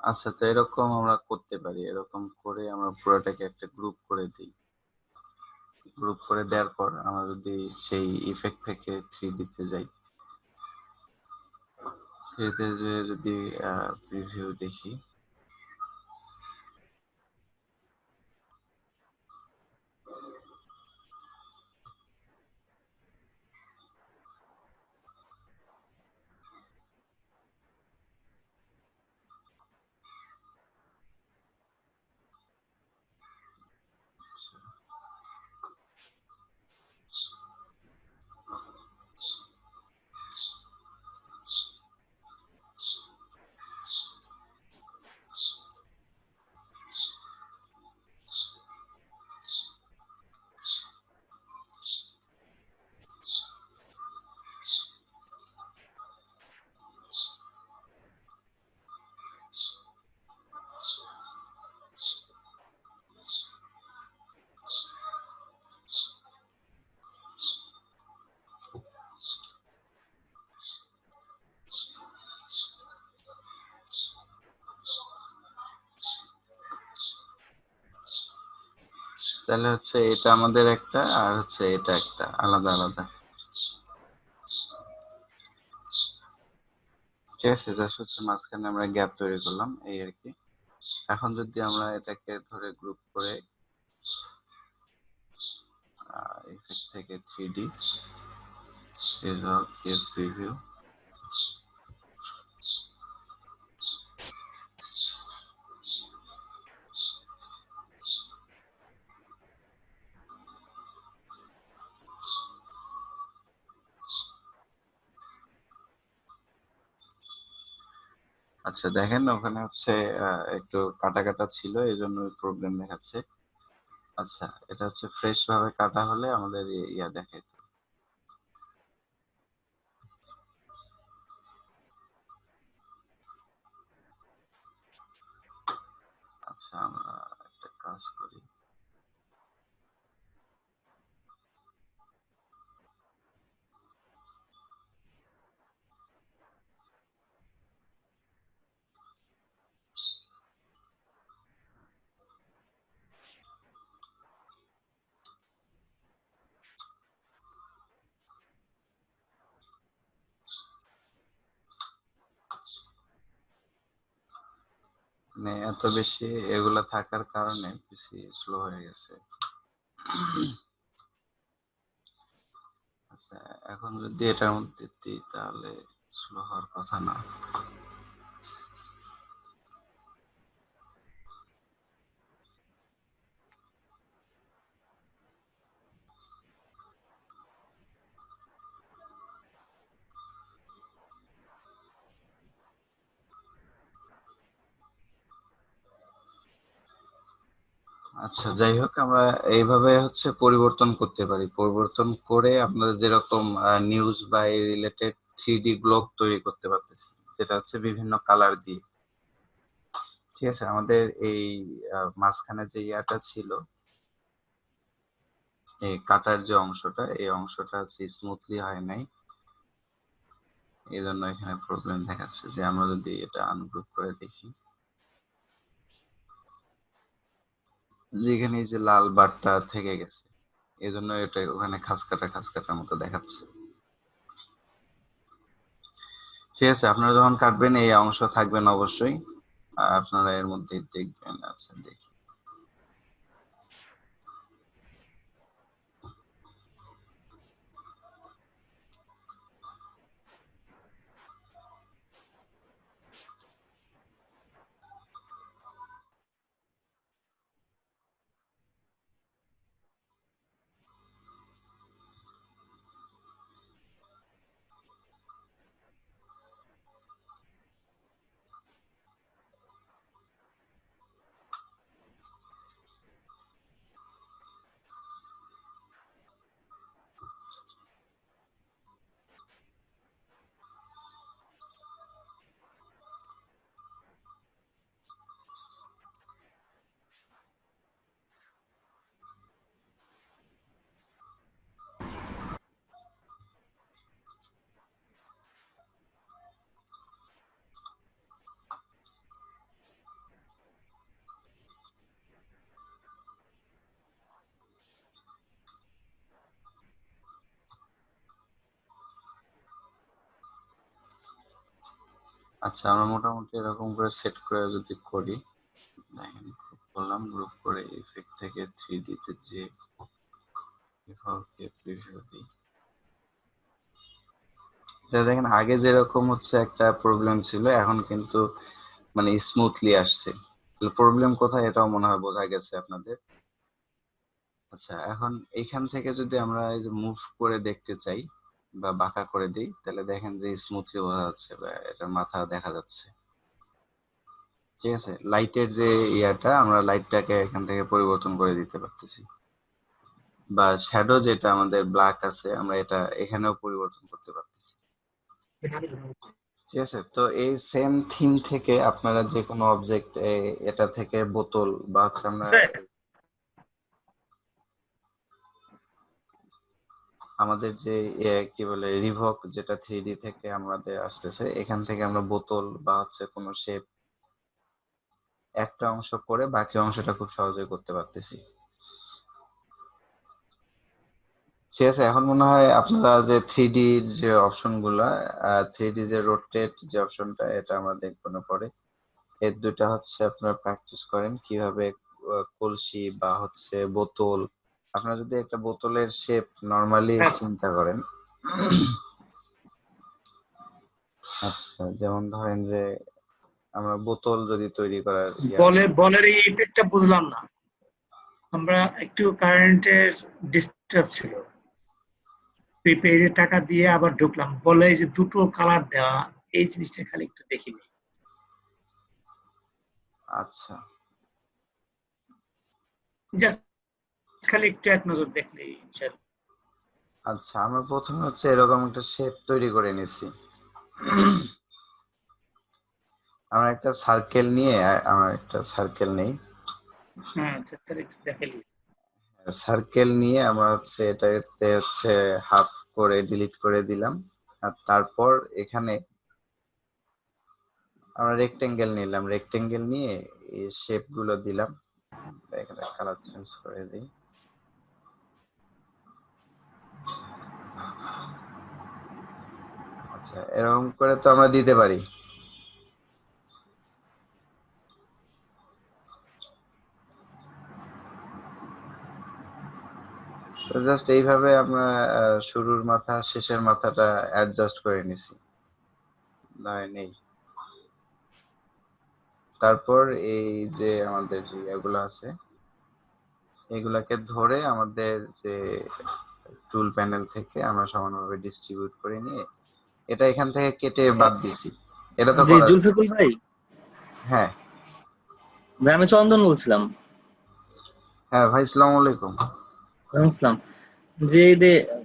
আচ্ছা, তো এরকম আমরা করতে পারি। এরকম করে আমরা পুরোটাকে একটা গ্রুপ করে দিই। গ্রুপ করে দেওয়ার পর আমরা যদি সেই ইফেক্ট থেকে 3D তে যাই, 3D তে যদি প্রিভিউ দেখি, তাহলে হচ্ছে এটা আমাদের একটা আর হচ্ছে এটা একটা আলাদা আলাদা। ঠিক আছে, জাস্ট হচ্ছে মাঝখানে আমরা গ্যাপ তৈরি করলাম এই আর কি। এখন যদি আমরা এটাকে ধরে গ্রুপ করে ইফেক্ট থেকে 3D প্রিভিউ, আচ্ছা দেখেন ওখানে হচ্ছে একটু কাটা কাটা ছিল এই জন্য প্রবলেম দেখাচ্ছে। আচ্ছা এটা হচ্ছে ফ্রেশ ভাবে কাটা হলে আমাদের ইয়া দেখাই। আচ্ছা আমরা একটা কাজ করি, মানে এত বেশি এগুলা থাকার কারণে বেশি স্লো হয়ে গেছে। আচ্ছা এখন যদি এটার মধ্যে দিই তাহলে স্লো হওয়ার কথা না। আচ্ছা যাই হোক আমরা এইভাবে হচ্ছে পরিবর্তন করতে পারি, পরিবর্তন করে আপনারা যেরকম নিউজ বা এই রিলেটেড 3D গ্লোব তৈরি করতে পারতেছি, যেটা হচ্ছে বিভিন্ন কালার দিয়ে। ঠিক আছে, আমাদের এই মাঝখানে যে ইয়াটা ছিল, এই কাটার যে অংশটা, এই অংশটা হচ্ছে স্মুথলি হয় নাই, এই জন্য এখানে প্রবলেম দেখাচ্ছে। যে আমরা যদি এটা আনগ্রুপ করে দেখি, যেখানে এই যে লাল বারটা থেকে গেছে, এই জন্য এটা ওখানে খাসকাটার মতো দেখাচ্ছে। ঠিক আছে, আপনারা যখন কাটবেন এই অংশ থাকবেন অবশ্যই, আপনারা এর মধ্যে দেখবেন। আচ্ছা দেখি, আচ্ছা আমরা মোটামুটি এরকম করে সেট করে যদি করি, দেখেন গ্রুপ করলাম, গ্রুপ করে ইফেক্ট থেকে 3D তে যে প্রিভিউ দিই, দেখেন আগে যেরকম হচ্ছে একটা প্রবলেম ছিল, এখন কিন্তু মানে স্মুথলি আসছে। প্রবলেম কোথায় এটাও মনে হয় বোঝা গেছে আপনাদের। আচ্ছা এখন এইখান থেকে যদি আমরা এই যে মুভ করে দেখতে চাই বা বাঁকা করে দিই, তাহলে দেখেন যে স্মুথলি বোঝা যাচ্ছে বা এটার মাথা দেখা যাচ্ছে। ঠিক আছে, লাইটের যে ইয়াটা, আমরা লাইটটাকে এখান থেকে পরিবর্তন করে দিতে পারতেছি, বা শ্যাডো যেটা আমাদের ব্ল্যাক আছে আমরা এটা এখানেও পরিবর্তন করতে পারতেছি। ঠিক আছে, তো এই সেম থিম থেকে আপনারা যে কোনো অবজেক্ট, এটা থেকে বোতল বা হচ্ছে আমরা আমাদের যে কি বলে রিভক, যেটা 3D থেকে আমাদের আসতেছে, এখান থেকে আমরা বোতল বা হচ্ছে কোনো শেপ একটা অংশ করে বাকি অংশটা খুব সহজে করতে পারতেছি। ঠিক আছে, এখন মনে হয় আপনারা যে 3D যে অপশন গুলা, 3D যে রোটেট যে অপশনটা, এটা আমরা দেখবো না পরে। এর দুটা হচ্ছে আপনারা প্র্যাকটিস করেন কিভাবে কলসি বা হচ্ছে বোতল, আপনারা যদি একটা বোতলের শেপ নরমালি চিন্তা করেন, আচ্ছা যেমন ধরেন যে আমরা বোতল যদি তৈরি করার বলের এই ইফেক্টটা বুঝলাম না, আমরা একটু কারেন্টের ডিস্টার্ব ছিল, প্রিপেইডে টাকা দিয়ে আবার ঢুকলাম, বলে যে দুটো কালার দেওয়া, এই জিনিসটা খালি একটু দেখিনি। আচ্ছা জাস্ট খালি একটু এক নজর দেখলেই ইনশাআল্লাহ। আচ্ছা, আমরা প্রথমে হচ্ছে এরকম একটা শেপ তৈরি করে নিছি। আমরা একটা সার্কেল নিয়ে আমরা একটা সার্কেল নেই, হ্যাঁ আচ্ছা তাহলে একটু দেখালি। সার্কেল নিয়ে আমরা হচ্ছে এটাতে হচ্ছে হাফ করে ডিলিট করে দিলাম। আর তারপর এখানে আমরা রেক্টেঙ্গেল নিলাম, রেক্টেঙ্গেল নিয়ে এই শেপ গুলো দিলাম। এখানে কালার চেঞ্জ করে দিই। আচ্ছা, এরকম করে তো আমরা দিতে পারি। তো জাস্ট এইভাবে আমরা শুরুর মাথা শেষের মাথাটা অ্যাডজাস্ট করে নিছি। নয় নেই। তারপর এই যে আমাদের যে এগুলো আছে এগুলাকে ধরে আমাদের যে টুল প্যানেল থেকে আমরা সমানভাবে ডিস্ট্রিবিউট করে নিয়ে এটা এখান থেকে কেটে বাদ দিছি। এটা তো জি করা, জুলফিকুল ভাই, হ্যাঁ ভাই আমি চন্দন বলছিলাম। হ্যাঁ ভাই, আসসালামু আলাইকুম। ওয়ালাইকুম আসসালাম।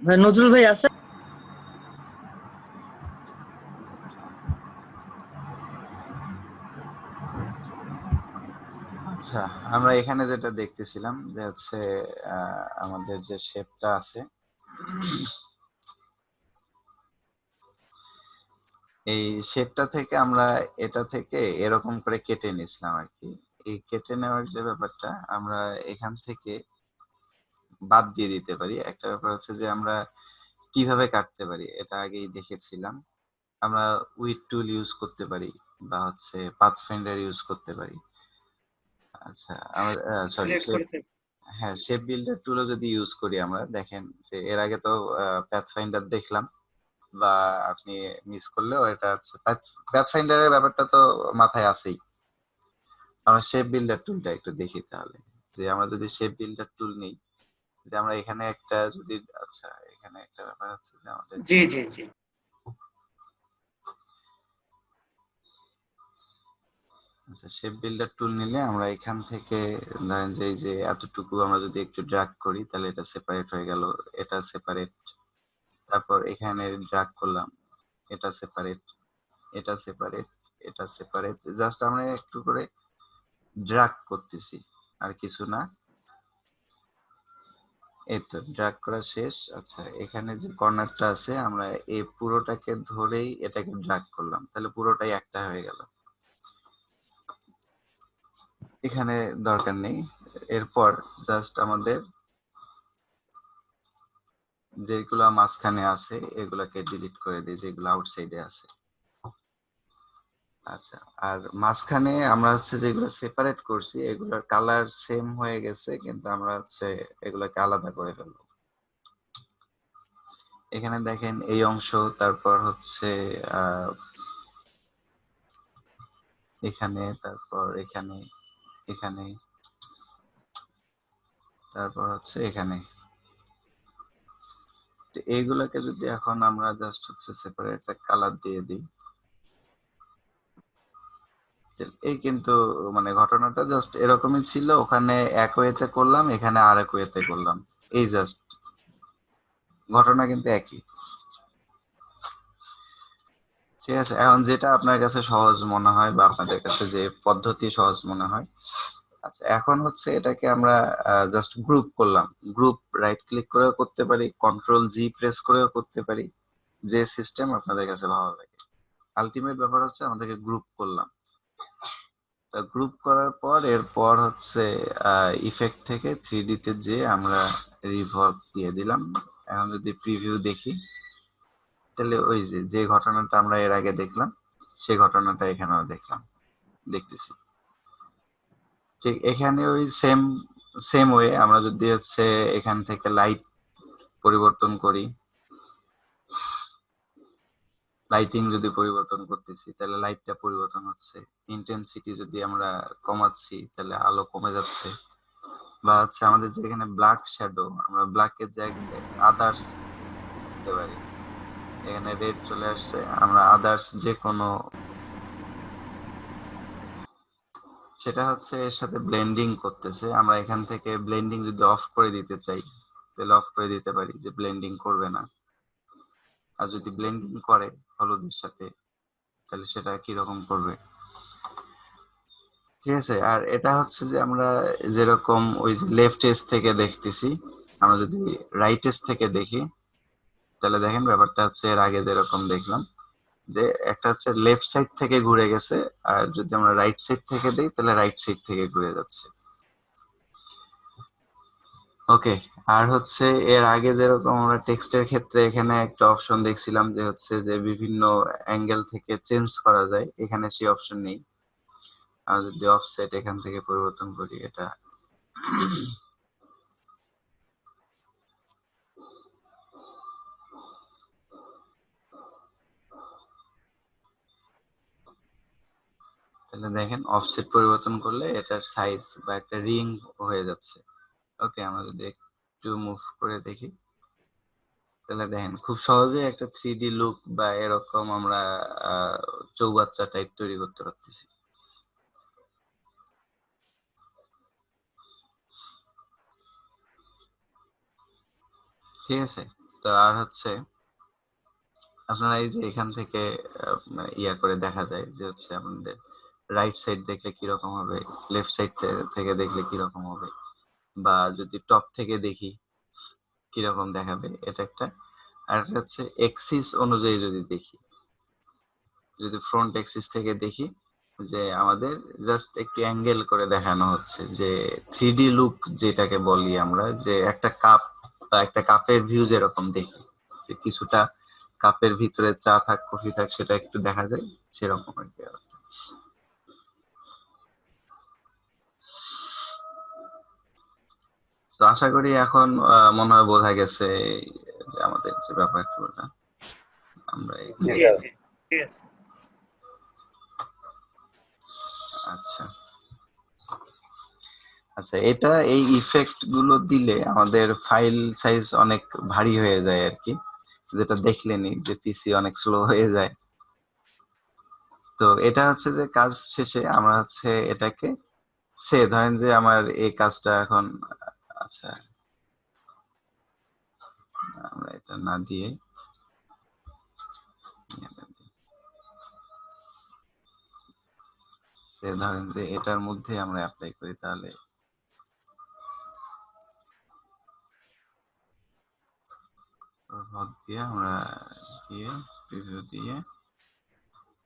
ভাই নজরুল ভাই আছে? আচ্ছা, আমরা এখানে যেটা দেখতেছিলাম যে হচ্ছে আমাদের যে শেপটা আছে এই শেপটা থেকে আমরা এটা থেকে এরকম করে কেটে নিছিলাম আর কি। এই কেটে নেওয়ার যে ব্যাপারটা আমরা এখান থেকে বাদ দিয়ে দিতে পারি। একটা ব্যাপার হচ্ছে যে আমরা কিভাবে কাটতে পারি এটা আগেই দেখেছিলাম। আমরা উইড টুল ইউজ করতে পারি বা হচ্ছে পাথফাইন্ডার ইউজ করতে পারি। আচ্ছা, আমরা সরি সিলেক্ট করে ফেল। হ্যাঁ, শেপ বিল্ডার টুলও যদি ইউজ করি আমরা, দেখেন যে এর আগে তো প্যাথফাইন্ডার দেখলাম, বা আপনি মিস করলেও এটা হচ্ছে প্যাথফাইন্ডারের ব্যাপারটা তো মাথায় আছেই। আমরা শেপ বিল্ডার টুলটা একটু দেখি তাহলে, যে আমরা যদি শেপ বিল্ডার টুল নিই, যে আমরা এখানে একটা যদি, আচ্ছা এখানে একটা ব্যাপার হচ্ছে যে আমাদের জি জি জি আচ্ছা শেপ বিল্ডার টুল নিলে আমরা এখান থেকে ধরেন যে এই যে এতটুকু আমরা যদি একটু ড্র্যাগ করি তাহলে এটা সেপারেট হয়ে গেল, এটা সেপারেট। তারপর এখানে ড্র্যাগ করলাম, এটা সেপারেট, এটা সেপারেট, এটা সেপারেট। জাস্ট আমরা একটু করে ড্র্যাগ করতেছি, আর কিছু না। এই তো ড্র্যাগ করা শেষ। আচ্ছা, এখানে যে কর্নারটা আছে আমরা এই পুরোটাকে ধরেই এটাকে ড্র্যাগ করলাম, তাহলে পুরোটাই একটা হয়ে গেল। এখানে দরকার নেই। এরপর জাস্ট আমাদের যেগুলা মাঝখানে আছে এগুলাকে ডিলিট করে দিই, যেগুলো আউটসাইডে আছে। আচ্ছা, আর মাঝখানে আমরা হচ্ছে যেগুলো সেপারেট করছি এগুলোর কালার সেম হয়ে গেছে, কিন্তু আমরা হচ্ছে এগুলোকে আলাদা করে ফেলবো। এখানে দেখেন এই অংশ, তারপর হচ্ছে এখানে, তারপর এখানে, এখানে, তারপর হচ্ছে এখানে। তো এইগুলাকে যদি এখন আমরা জাস্ট হচ্ছে সেপারেট একটা কালার দিয়ে দিই, এই কিন্তু মানে ঘটনাটা জাস্ট এরকমই ছিল। ওখানে এক ওয়েতে করলাম, এখানে আরেক ওয়েতে করলাম, এই জাস্ট ঘটনা কিন্তু একই। ঠিক আছে, এখন যেটা আপনার কাছে সহজ মনে হয় বা আপনাদের কাছে যে পদ্ধতি সহজ মনে হয়। আচ্ছা, এখন হচ্ছে এটাকে আমরা জাস্ট গ্রুপ করলাম। গ্রুপ রাইট ক্লিক করেও করতে পারি, কন্ট্রোল জি প্রেস করেও করতে পারি, যে সিস্টেম আপনাদের কাছে ভালো লাগে। আলটিমেট ব্যাপার হচ্ছে আমাদেরকে গ্রুপ করলাম। গ্রুপ করার পর এরপর হচ্ছে ইফেক্ট থেকে 3D তে যে আমরা রিভলভ দিয়ে দিলাম। এখন যদি প্রিভিউ দেখি তাহলে ওই যে যে ঘটনাটা আমরা এর আগে দেখলাম সেই ঘটনাটা এখানেও দেখতেছি। ঠিক এখানে ওই সেম সেম ওয়ে আমরা যদি হচ্ছে এখান থেকে লাইট পরিবর্তন করি, লাইটিং যদি পরিবর্তন করতেছি তাহলে লাইটটা পরিবর্তন হচ্ছে, ইন্টেন্সিটি যদি আমরা কমাচ্ছি তাহলে আলো কমে যাচ্ছে, বা হচ্ছে আমাদের যেখানে ব্ল্যাক শ্যাডো আমরা ব্ল্যাকের জায়গায় আদার্স দিতে পারি। এখানে রেড চলে আসছে, আমরা আদার্স যে কোনো সেটা হচ্ছে এর সাথে ব্লেন্ডিং করতেছে। আমরা এখান থেকে ব্লেন্ডিং যদি অফ করে দিতে চাই তাহলে অফ করে দিতে পারি, যে ব্লেন্ডিং করবে না। আর যদি ব্লেন্ডিং করে হলুদের সাথে তাহলে সেটা কিরকম করবে, ঠিক আছে। আর এটা হচ্ছে যে আমরা যেরকম ওই যে লেফট এজ থেকে দেখতেছি, আমরা যদি রাইট এজ থেকে দেখি তাহলে দেখেন ব্যাপারটা হচ্ছে এর আগে যেরকম দেখলাম যে একটা হচ্ছে লেফট সাইড থেকে ঘুরে গেছে, আর যদি আমরা রাইট সাইড থেকে দিই তাহলে রাইট সাইড থেকে ঘুরে যাচ্ছে। ওকে। আর হচ্ছে এর আগে যেরকম আমরা টেক্সটের ক্ষেত্রে এখানে একটা অপশন দেখছিলাম যে হচ্ছে যে বিভিন্ন অ্যাঙ্গেল থেকে চেঞ্জ করা যায়, এখানে সেই অপশন নেই। আর যদি অফসেট এখান থেকে পরিবর্তন করি, এটা তাহলে দেখেন অফসেট পরিবর্তন করলে এটার সাইজ বা একটা রিং হয়ে যাচ্ছে। ওকে, আমরা যদি একটু মুভ করে দেখি তাহলে দেখেন খুব সহজে একটা 3D লুক বা এরকম আমরা চৌবাচ্চা টাইপ তৈরি করতে পারতেছি। ঠিক আছে। তো আর হচ্ছে আপনারা এই যে এখান থেকে ইয়া করে দেখা যায় যে হচ্ছে আপনাদের রাইট সাইড দেখলে কিরকম হবে, লেফট সাইড থেকে দেখলে কিরকম হবে, বা যদি টপ থেকে দেখি কিরকম দেখাবে, এটা একটা। আর একটা হচ্ছে এক্সিস অনুযায়ী যদি দেখি, যদি ফ্রন্ট এক্সিস থেকে দেখি যে আমাদের জাস্ট একটু অ্যাঙ্গেল করে দেখানো হচ্ছে যে 3D লুক যেটাকে বলি আমরা, যে একটা কাপ বা একটা কাপের ভিউ যেরকম দেখি, যে কিছুটা কাপের ভিতরে চা থাক কফি থাক সেটা একটু দেখা যায়, সেরকম আর কি। তো আশা করি এখন মনে হয় বোঝা গেছে যে আমাদের যে ব্যাপারটা আমরা জি এক্সাক্ট। ঠিক আছে। আচ্ছা আচ্ছা, এটা এই ইফেক্ট গুলো দিলে আমাদের ফাইল সাইজ অনেক ভারী হয়ে যায় আর কি, যেটা দেখলেনি যে পিসি অনেক স্লো হয়ে যায়। তো এটা হচ্ছে যে কাজ শেষে আমরা হচ্ছে এটাকে ধরেন যে আমার এই কাজটা এখন, আচ্ছা আমরা এটা না দিয়ে ধরেন যে এটার মধ্যে আমরা অ্যাপ্লাই করি, তাহলে দিয়ে আমরা দিয়ে প্রিভিউ দিয়ে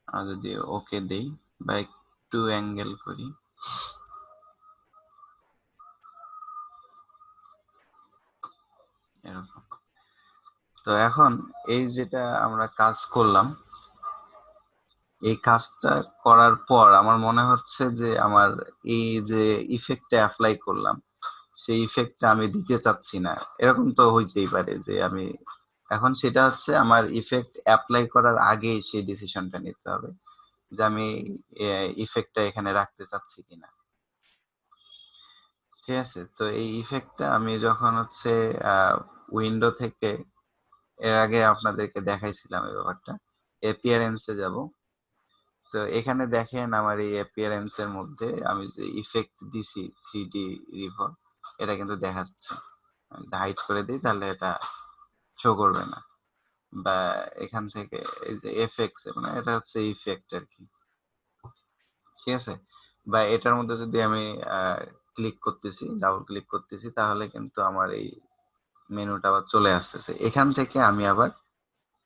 আর যদি ওকে দেই বা একটু অ্যাঙ্গেল করি, এরকম। তো এখন এই যেটা আমরা কাজ করলাম, এই কাজটা করার পর আমার মনে হচ্ছে যে আমার এই যে ইফেক্টটা অ্যাপ্লাই করলাম সেই ইফেক্টটা আমি দিতে চাচ্ছি না, এরকম তো হইতেই পারে যে আমি এখন সেটা হচ্ছে আমার ইফেক্ট অ্যাপ্লাই করার আগেই সেই ডিসিশনটা নিতে হবে যে আমি ইফেক্টটা এখানে রাখতে চাচ্ছি কিনা। ঠিক আছে। তো এই ইফেক্টটা আমি যখন হচ্ছে উইন্ডো থেকে, এর আগে আপনাদেরকে দেখাইছিলাম এই ব্যাপারটা, অ্যাপিয়ারেন্সে যাব। তো এখানে দেখেন আমার এই অ্যাপিয়ারেন্স এর মধ্যে আমি যে ইফেক্ট দিছি 3D রিভলভ, এটা কিন্তু দেখা যাচ্ছে। আমি হাইড করে দিই তাহলে এটা শো করবে না। বা এখান থেকে এই যে এফএক্স, মানে এটা হচ্ছে ইফেক্ট আর কি, ঠিক আছে। বা এটার মধ্যে যদি আমি ক্লিক করতেছি, ডাবল ক্লিক করতেছি, তাহলে কিন্তু আমার এই মেনুটা আবার চলে আসতেছে। এখান থেকে আমি আবার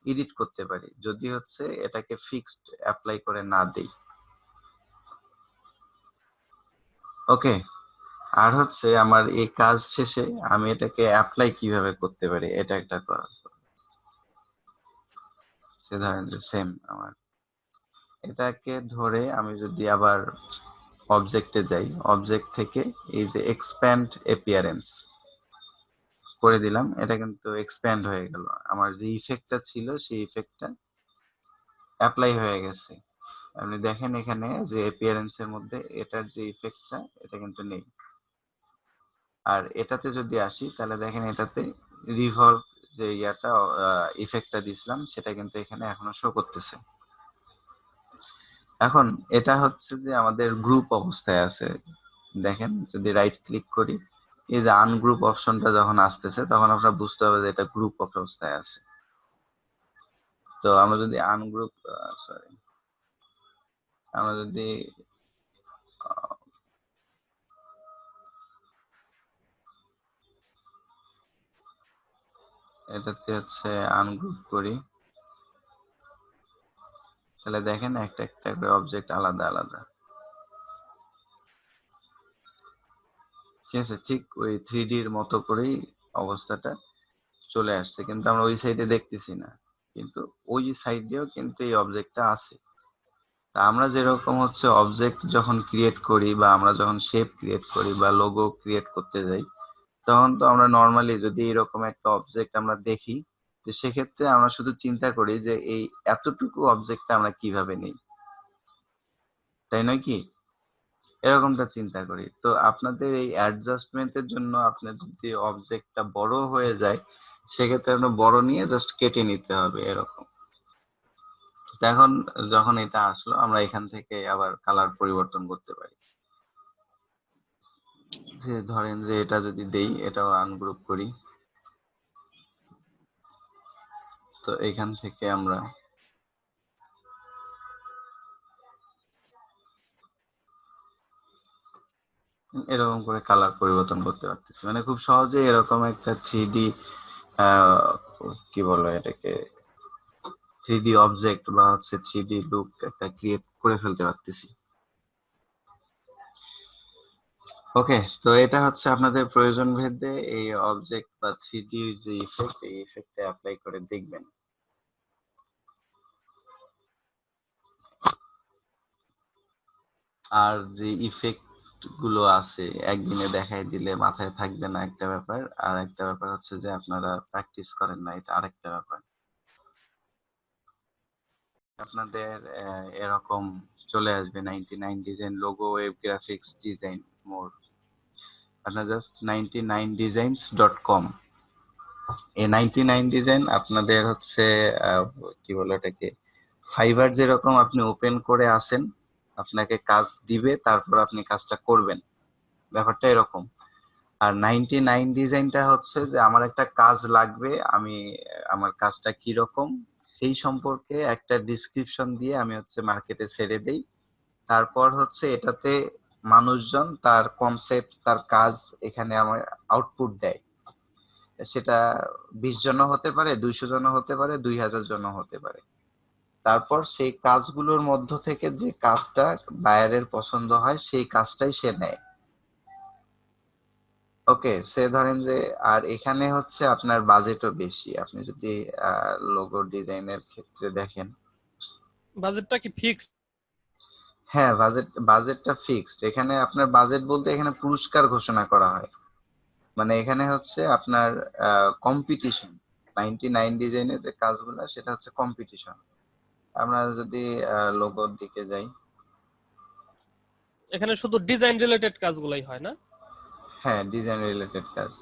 এডিট করতে পারি যদি হচ্ছে এটাকে ফিক্সড অ্যাপ্লাই করে না দেই। ওকে। আর হচ্ছে আমার এই কাজ শেষে আমি এটাকে অ্যাপ্লাই কিভাবে করতে পারি, এটা একটা ধরেন যে সেম আমার এটাকে ধরে আমি যদি আবার অবজেক্টে যাই, অবজেক্ট থেকে এই যে এক্সপ্যান্ড অ্যাপিয়ারেন্স করে দিলাম, এটা কিন্তু এক্সপ্যান্ড হয়ে গেল। আমার যে ইফেক্টটা ছিল সেই ইফেক্টটা অ্যাপ্লাই হয়ে গেছে। আপনি দেখেন এখানে যে অ্যাপিয়ারেন্সের মধ্যে এটার যে ইফেক্টটা এটা কিন্তু নেই। আর এটাতে যদি আসি তাহলে দেখেন এটাতে রিভলভ যে ইয়াটা ইফেক্টটা দিছিলাম সেটা কিন্তু এখানে এখনো শো করতেছে। এখন এটা হচ্ছে যে আমাদের গ্রুপ অবস্থায় আছে। দেখেন যদি রাইট ক্লিক করি, এই যে আনগ্রুপ অপশনটা যখন আসতেছে তখন আপনারা বুঝতে হবে যে এটা গ্রুপ অবস্থায় আছে। তো আমরা যদি আনগ্রুপ সরি আমরা যদি এটাতে হচ্ছে আনগ্রুপ করি, তাহলে দেখেন একটা একটা করে অবজেক্ট আলাদা আলাদা। ঠিক আছে, ঠিক ওই 3D এর মতো করেই অবস্থাটা চলে আসছে, কিন্তু আমরা ওই সাইডে দেখতেছি না, কিন্তু ওই সাইডেও কিন্তু এই অবজেক্টটা আছে। তা আমরা যেরকম হচ্ছে অবজেক্ট যখন ক্রিয়েট করি বা আমরা যখন শেপ ক্রিয়েট করি বা লোগো ক্রিয়েট করতে যাই, তখন তো আমরা নর্মালি যদি এরকম একটা অবজেক্ট আমরা দেখি, তো সেক্ষেত্রে আমরা শুধু চিন্তা করি যে এই এতটুকু অবজেক্টটা আমরা কিভাবে নেই, তাই নয় কি? এরকমটা চিন্তা করি। তো আপনাদের এই অ্যাডজাস্টমেন্টের জন্য আপনার যদি অবজেক্টটা বড় হয়ে যায়, সেক্ষেত্রে আপনার বড় নিয়ে জাস্ট কেটে নিতে হবে এরকম। তো এখন যখন এটা আসলো, আমরা এখান থেকে আবার কালার পরিবর্তন করতে পারি। যে ধরেন যে এটা যদি দেই, এটাও আনগ্রুপ করি, তো এখান থেকে আমরা এরকম করে কালার পরিবর্তন করতে পারতেছি, মানে খুব সহজে এরকম একটা 3D কি বলে এটাকে 3D অবজেক্ট বা হচ্ছে 3D লুক একটা ক্রিয়েট করে ফেলতে পারতেছি। ওকে, তো এটা হচ্ছে আপনাদের প্রয়োজন ভেদে এই অবজেক্ট বা 3D যে ইফেক্ট, এই ইফেক্টে অ্যাপ্লাই করে দেখবেন। আর যে ইফেক্ট গুলো আছে একদিনে দেখাই দিলে মাথায় থাকবে না একটা ব্যাপার, আর একটা ব্যাপার হচ্ছে যে আপনারা প্র্যাকটিস করেন না, এটা আরেকটা ব্যাপার। আপনাদের এরকম চলে আসবে 99 design logo web graphics design more, আপনার জাস্ট 99designs.com। এই 99 ডিজাইন আপনাদের হচ্ছে কি বলে এটাকে ফাইবার যেরকম আপনি ওপেন করে আসেন, আপনাকে কাজ দিবে, তারপর আপনি কাজটা করবেন, ব্যাপারটা এরকম। আর 99 ডিজাইনটা হচ্ছে যে আমার একটা কাজ লাগবে, আমি আমার কাজটা কি রকম সেই সম্পর্কে একটা ডিসক্রিপশন দিয়ে আমি হচ্ছে মার্কেটে ছেড়ে দেই। তারপর হচ্ছে এটাতে মানুষজন তার কনসেপ্ট তার কাজ এখানে আমার আউটপুট দেয়। সেটা 20 জন হতে পারে, 200 জন হতে পারে, 2000 জন হতে পারে। তারপর সেই কাজগুলোর মধ্য থেকে যে কাজটা বায়ারের পছন্দ হয় সেই কাজটাই সে নেয়। ওকে, সে ধরেন যে আর এখানে হচ্ছে আপনার বাজেটও বেশি। আপনি যদি লোগো ডিজাইনের ক্ষেত্রে দেখেন, বাজেটটা কি ফিক্সড? হ্যাঁ বাজেটটা ফিক্সড। এখানে আপনার বাজেট বলতে এখানে পুরস্কার ঘোষণা করা হয়, মানে এখানে হচ্ছে আপনার কম্পিটিশন। 99 ডিজাইনের যে কাজগুলো সেটা হচ্ছে কম্পিটিশন। আমরা যদি লোগোর দিকে যাই, এখানে শুধু ডিজাইন রিলেটেড কাজগুলাই হয় না? হ্যাঁ ডিজাইন রিলেটেড কাজ।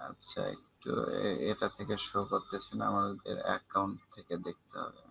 আচ্ছা একটু এটা থেকে শো করতেছে না, আমাদের অ্যাকাউন্ট থেকে দেখতে হবে।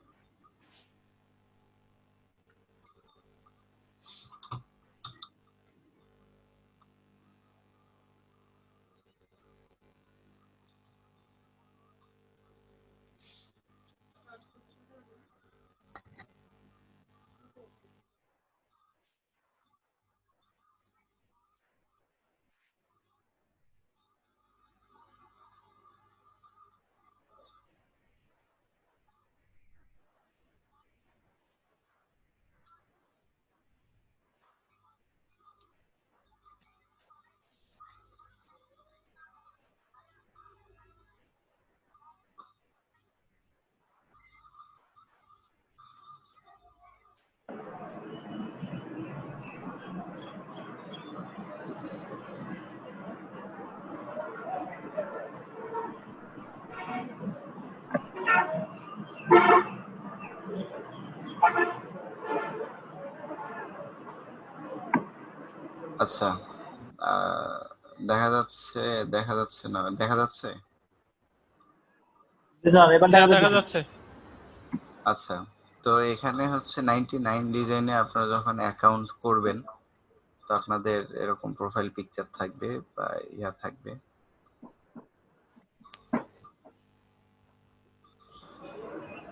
আচ্ছা দেখা যাচ্ছে, দেখা যাচ্ছে না, দেখা যাচ্ছে? স্যার এবার হ্যাঁ দেখা দেখা যাচ্ছে। যাচ্ছে। আচ্ছা, তো এখানে হচ্ছে 99 ডিজাইনে আপনারা যখন অ্যাকাউন্ট করবেন, তো আপনাদের এরকম প্রোফাইল পিকচার থাকবে বা ইয়া থাকবে।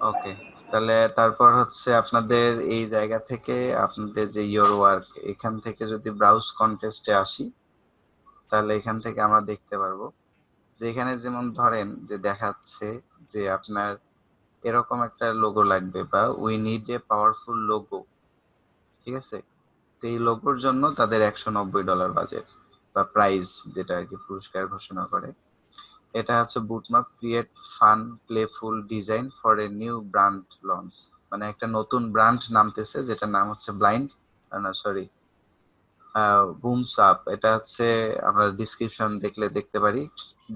ওকে, তাহলে তারপর হচ্ছে আপনাদের এই জায়গা থেকে আপনাদের যে ইয়োর ওয়ার্ক, এখান থেকে যদি ব্রাউজ কন্টেস্টে আসি, তাহলে এখান থেকে আমরা দেখতে পারবো যে এখানে যেমন ধরেন যে দেখাচ্ছে যে আপনার এরকম একটা লোগো লাগবে বা we need a powerful logo, ঠিক আছে? তো এই লোগোর জন্য তাদের $190 বাজেট বা প্রাইস, যেটা আর কি পুরস্কার ঘোষণা করে। এটা হচ্ছে বুটমার্ক create fun playful design for a new brand launch, মানে একটা নতুন ব্র্যান্ড নামতেছে যেটার নাম হচ্ছে ব্লাইন্ড, না সরি, বুমস আপ। এটা হচ্ছে আমরা ডিসক্রিপশন দেখলে দেখতে পারি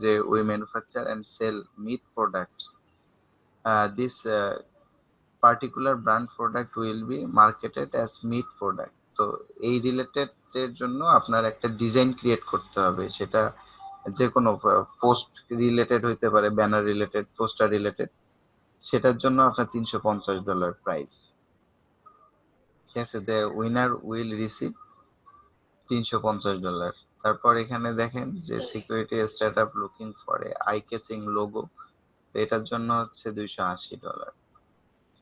যে we manufacture and sell meat products, this particular brand product will be marketed as meat product. তো এই রিলেটেড এর জন্য আপনার একটা ডিজাইন ক্রিয়েট করতে হবে, সেটা যে কোনো পোস্ট রিলেটেড হইতে পারে, ব্যানার রিলেটেড, পোস্টার রিলেটেড, সেটার জন্য আপনার $350 প্রাইস, ঠিক আছে? The winner will receive $350। তারপর এখানে দেখেন যে security startup looking for a eye catching logo, এটার জন্য হচ্ছে $280।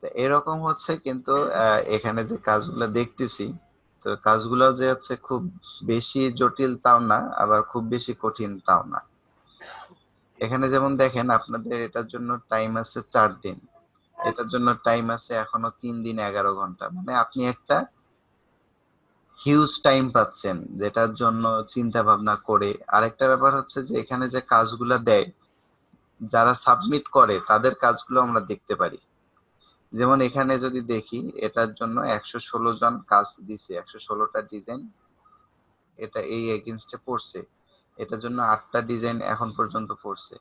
তো এরকম হচ্ছে, কিন্তু এখানে যে কাজগুলো দেখতেছি, তো কাজগুলো যে হচ্ছে খুব বেশি জটিল তাও না, আবার খুব বেশি কঠিন তাও না। এখানে যেমন দেখেন আপনাদের এটার জন্য টাইম আছে 4 দিন, এটার জন্য টাইম আছে এখনো 3 দিন 11 ঘন্টা, মানে আপনি একটা হিউজ টাইম পাচ্ছেন যেটার জন্য চিন্তা ভাবনা করে। আরেকটা ব্যাপার হচ্ছে যে এখানে যে কাজগুলো দেয়, যারা সাবমিট করে তাদের কাজগুলো আমরা দেখতে পারি। যেমন এখানে যদি দেখি, এটার জন্য 116 জন কাজ দিছে, 116টা ডিজাইন এটা এই এগেইনস্টে পড়ছে। এটার জন্য 8টা ডিজাইন এখন পর্যন্ত পড়ছে,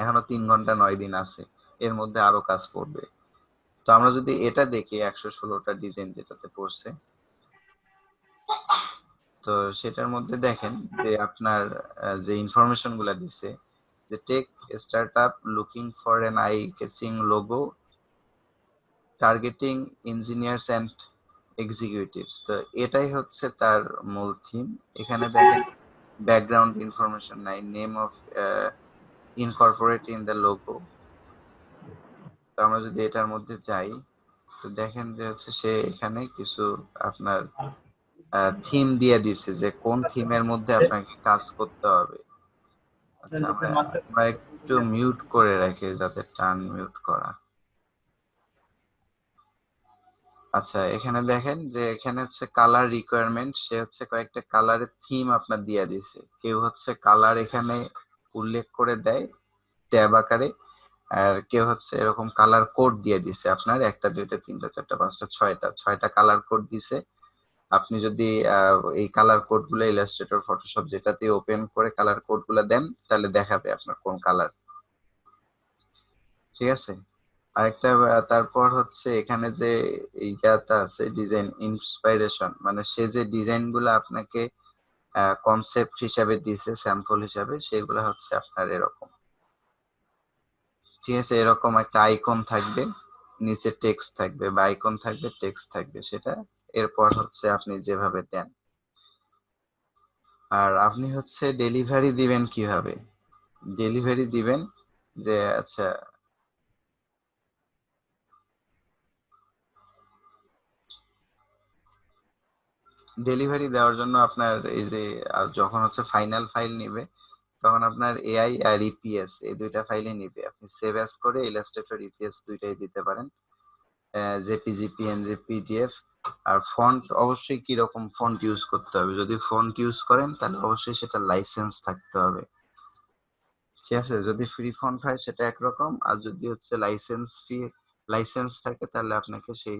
এখনো 3 ঘন্টা 9 দিন আছে, এর মধ্যে আরো কাজ পড়বে। তো আমরা যদি এটা দেখি 116টা ডিজাইন যেটাতে পড়ছে, তো সেটার মধ্যে দেখেন যে আপনার যে ইনফরমেশন গুলা দিছে, যে tech startup looking for an eye catching logo targeting engineers and executives, তো এটাই হচ্ছে তার মূল থিম। এখানে দেখেন ব্যাকগ্রাউন্ড ইনফরমেশন নাই, name of incorporate in the logo. তো আমরা যদি এটার মধ্যে যাই, তো দেখেন যে হচ্ছে সে এখানে কিছু আপনার থিম দিয়ে দিছে যে কোন থিমের মধ্যে আপনাকে কাজ করতে হবে। আচ্ছা, আমরা একটু মিউট করে রাখি যাতে টার্ন মিউট করা। আচ্ছা, এখানে দেখেন যে এখানে হচ্ছে কালার রিকোয়ারমেন্ট, সে হচ্ছে কয়েকটা কালারের থিম আপনার দিয়ে দিছে। কেউ হচ্ছে কালার এখানে উল্লেখ করে দেয় ট্যাব আকারে, আর কেউ হচ্ছে এরকম কালার কোড দিয়ে দিছে আপনার 1টা 2টা 3টা 4টা 5টা 6টা কালার কোড দিছে। আপনি যদি এই কালার কোড গুলো ইলাস্ট্রেটর, ফটোশপ যেটাতে ওপেন করে কালার কোড গুলো দেন, তাহলে দেখাবে আপনার কোন কালার, ঠিক আছে? আরেকটা তারপর হচ্ছে এখানে যে এইটাতে আছে ডিজাইন ইন্সপাইরেশন, মানে সে যে ডিজাইন গুলো আপনাকে কনসেপ্ট হিসাবে দিছে, স্যাম্পল হিসাবে, সেগুলো হচ্ছে আপনার এরকম, ঠিক আছে? এরকম একটা আইকন থাকবে, নিচে টেক্সট থাকবে, বা আইকন থাকবে টেক্সট থাকবে, সেটা এরপর হচ্ছে আপনি যেভাবে দেন। আর আপনি হচ্ছে ডেলিভারি দিবেন কিভাবে? ডেলিভারি দিবেন যে আচ্ছা, ডেলিভারি দেওয়ার জন্য আপনার এই যে যখন হচ্ছে ফাইনাল ফাইল নিবে, তখন আপনার এআই আর ইপিএস এই দুইটা ফাইলই নিবে। আপনি সেভ অ্যাজ করে ইলাস্ট্রেটর ইপিএস দুইটাই দিতে পারেন, জেপিজি পিএনজি পিডিএফ। আর ফন্ট অবশ্যই কি রকম ফন্ট ইউজ করতে হবে, যদি ফন্ট ইউজ করেন তাহলে অবশ্যই সেটা লাইসেন্স থাকতে হবে, ঠিক আছে? যদি ফ্রি ফন্ট হয় সেটা একরকম, আর যদি হচ্ছে লাইসেন্স থাকে তাহলে আপনাকে সেই,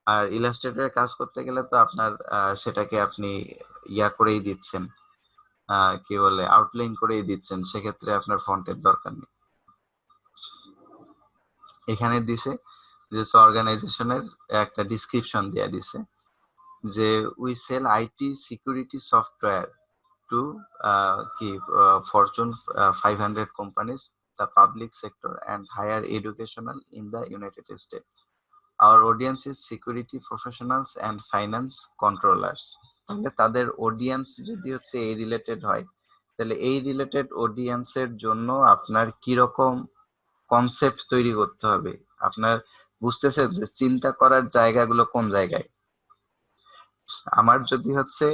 আর ইলাস্ট্রেটরে কাজ করতে গেলে তো আপনার সেটাকে আপনি ইয়া করেই দিচ্ছেন, কি বলে, আউটলাইন করেই দিচ্ছেন, সেক্ষেত্রে আপনার ফন্টের দরকার নেই। এখানে দিছে যে অর্গানাইজেশনের একটা ডিসক্রিপশন দেয়া দিছে যে we sell IT security software to Fortune 500 companies, the public sector, and higher educational in the United States. Our audience is security professionals and finance controllers. তাহলে তাদের অডিয়েন্স যদি হচ্ছে এই রিলেটেড হয়, তাহলে এই রিলেটেড অডিয়েন্সের জন্য আপনার কি রকম কনসেপ্ট তৈরি করতে হবে, আপনার বুঝতেছেন যে চিন্তা করার জায়গাগুলো কোন জায়গায়। আমার যদি হচ্ছে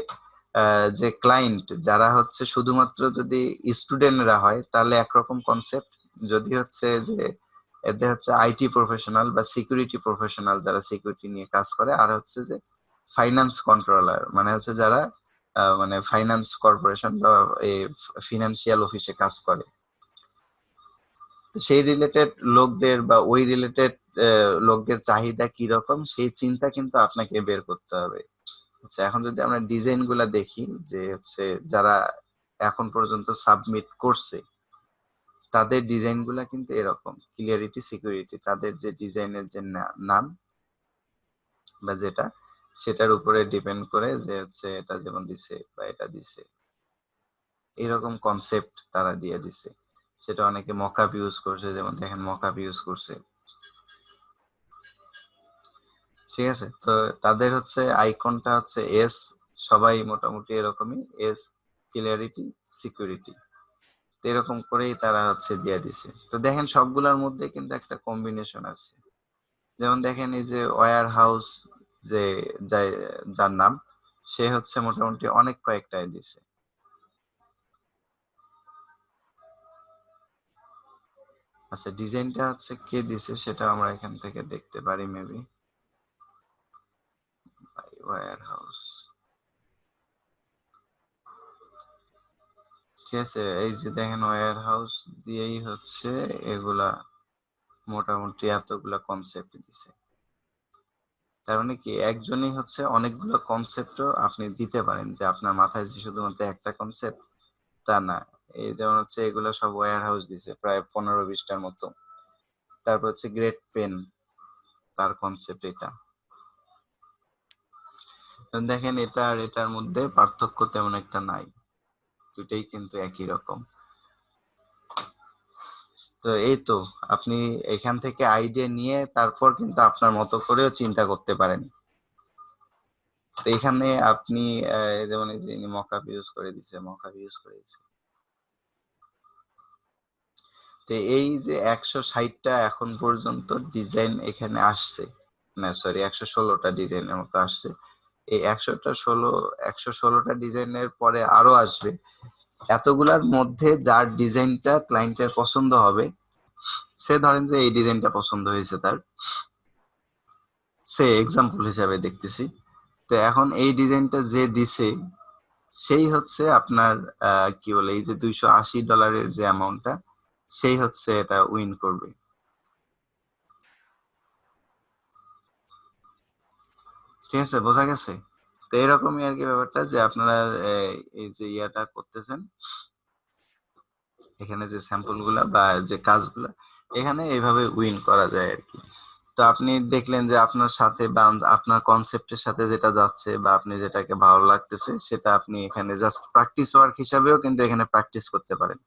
যে ক্লায়েন্ট যারা হচ্ছে শুধুমাত্র যদি স্টুডেন্টরা হয় তাহলে একরকম কনসেপ্ট, যদি হচ্ছে যে এদের হচ্ছে আইটি প্রফেশনাল বা সিকিউরিটি প্রফেশনাল যারা সিকিউরিটি নিয়ে কাজ করে, আর হচ্ছে যে ফাইন্যান্স কন্ট্রোলার মানে হচ্ছে যারা মানে ফাইন্যান্স কর্পোরেশন বা এই ফিনান্সিয়াল অফিসে কাজ করে, সেই রিলেটেড লোকদের বা ওই রিলেটেড লোকদের চাহিদা কি রকম সেই চিন্তা কিন্তু আপনাকে বের করতে হবে। আচ্ছা, এখন যদি আমরা ডিজাইন গুলা দেখি যে হচ্ছে যারা এখন পর্যন্ত সাবমিট করছে তাদের ডিজাইন গুলা কিন্তু এরকম, ক্লিয়ারিটি সিকিউরিটি, তাদের যে ডিজাইনের যে নাম বা যেটা সেটার উপরে ডিপেন্ড করে যে হচ্ছে এটা যেমন দিছে বা এটা দিছে, এরকম কনসেপ্ট তারা দিয়ে দিছে। সেটা অনেকে মকআপ ইউজ করছে, যেমন দেখেন মকআপ ইউজ করছে, ঠিক আছে। তো তাদের হচ্ছে আইকনটা হচ্ছে এস, সবাই মোটামুটি এরকমই এস, ক্লিয়ারিটি সিকিউরিটি, এরকম করেই তারা হচ্ছে দিয়ে দিছে। তো দেখেন সবগুলোর মধ্যে কিন্তু একটা কম্বিনেশন আছে, যেমন দেখেন এই যে ওয়্যার হাউস, যে যার নাম সে হচ্ছে মোটামুটি অনেক কয়েকটাই দিছে। আচ্ছা, ডিজাইনটা হচ্ছে কে দিছে সেটা আমরা এখান থেকে দেখতে পারি মেবি, ওয়্যার হাউস, ঠিক আছে। এই যে দেখেন ওয়্যার হাউস দিয়েই হচ্ছে এগুলা মোটামুটি এতগুলা কনসেপ্ট দিছে। তার মানে কি একজনই হচ্ছে অনেকগুলো কনসেপ্টও আপনি দিতে পারেন, যে আপনার মাথায় যে শুধুমাত্র একটা কনসেপ্ট তা না। এই যেমন হচ্ছে এগুলো সব ওয়্যার হাউস দিছে প্রায় 15-20টার মতো। তারপর হচ্ছে গ্রেট পেন, তার কনসেপ্ট এটা। দেখেন এটা আর এটার মধ্যে পার্থক্য তেমন একটা নাই, দুটেই কিন্তু একই রকম। তো এই তো আপনি এখান থেকে আইডিয়া নিয়ে তারপর কিন্তু আপনার মতো করেও চিন্তা করতে পারেন। তো এখানে আপনি যেমন এই যে মকআপ ইউজ করে দিছে, মকআপ ইউজ করে দিছে। তো এই যে 160টা এখন পর্যন্ত ডিজাইন এখানে আসছে, না সরি 116টা ডিজাইনের মতো আসছে। এই 116টা ডিজাইনের পরে আরো আসবে। এতগুলার মধ্যে যার ডিজাইনটা ক্লায়েন্টের পছন্দ হবে, সে ধরেন যে এই ডিজাইনটা পছন্দ হয়েছে তার, সে এক্সাম্পল হিসাবে দেখতেছি। তো এখন এই ডিজাইনটা যে দিছে সেই হচ্ছে আপনার কি বলে এই যে $280 যে অ্যামাউন্টটা, সেই হচ্ছে এটা উইন করবে। ঠিক আছে, বোঝা গেছে? তো এরকমই আর কি ব্যাপারটা, যে আপনারা এই যে ইয়াটা করতেছেন, এখানে যে স্যাম্পল গুলা বা যে কাজগুলা এখানে এইভাবে উইন করা যায় আর কি। তো আপনি দেখলেন যে আপনার সাথে বা আপনার কনসেপ্টের সাথে যেটা যাচ্ছে বা আপনি যেটাকে ভালো লাগতেছে সেটা আপনি এখানে জাস্ট প্র্যাকটিস ওয়ার্ক হিসাবেও কিন্তু এখানে প্র্যাকটিস করতে পারেন।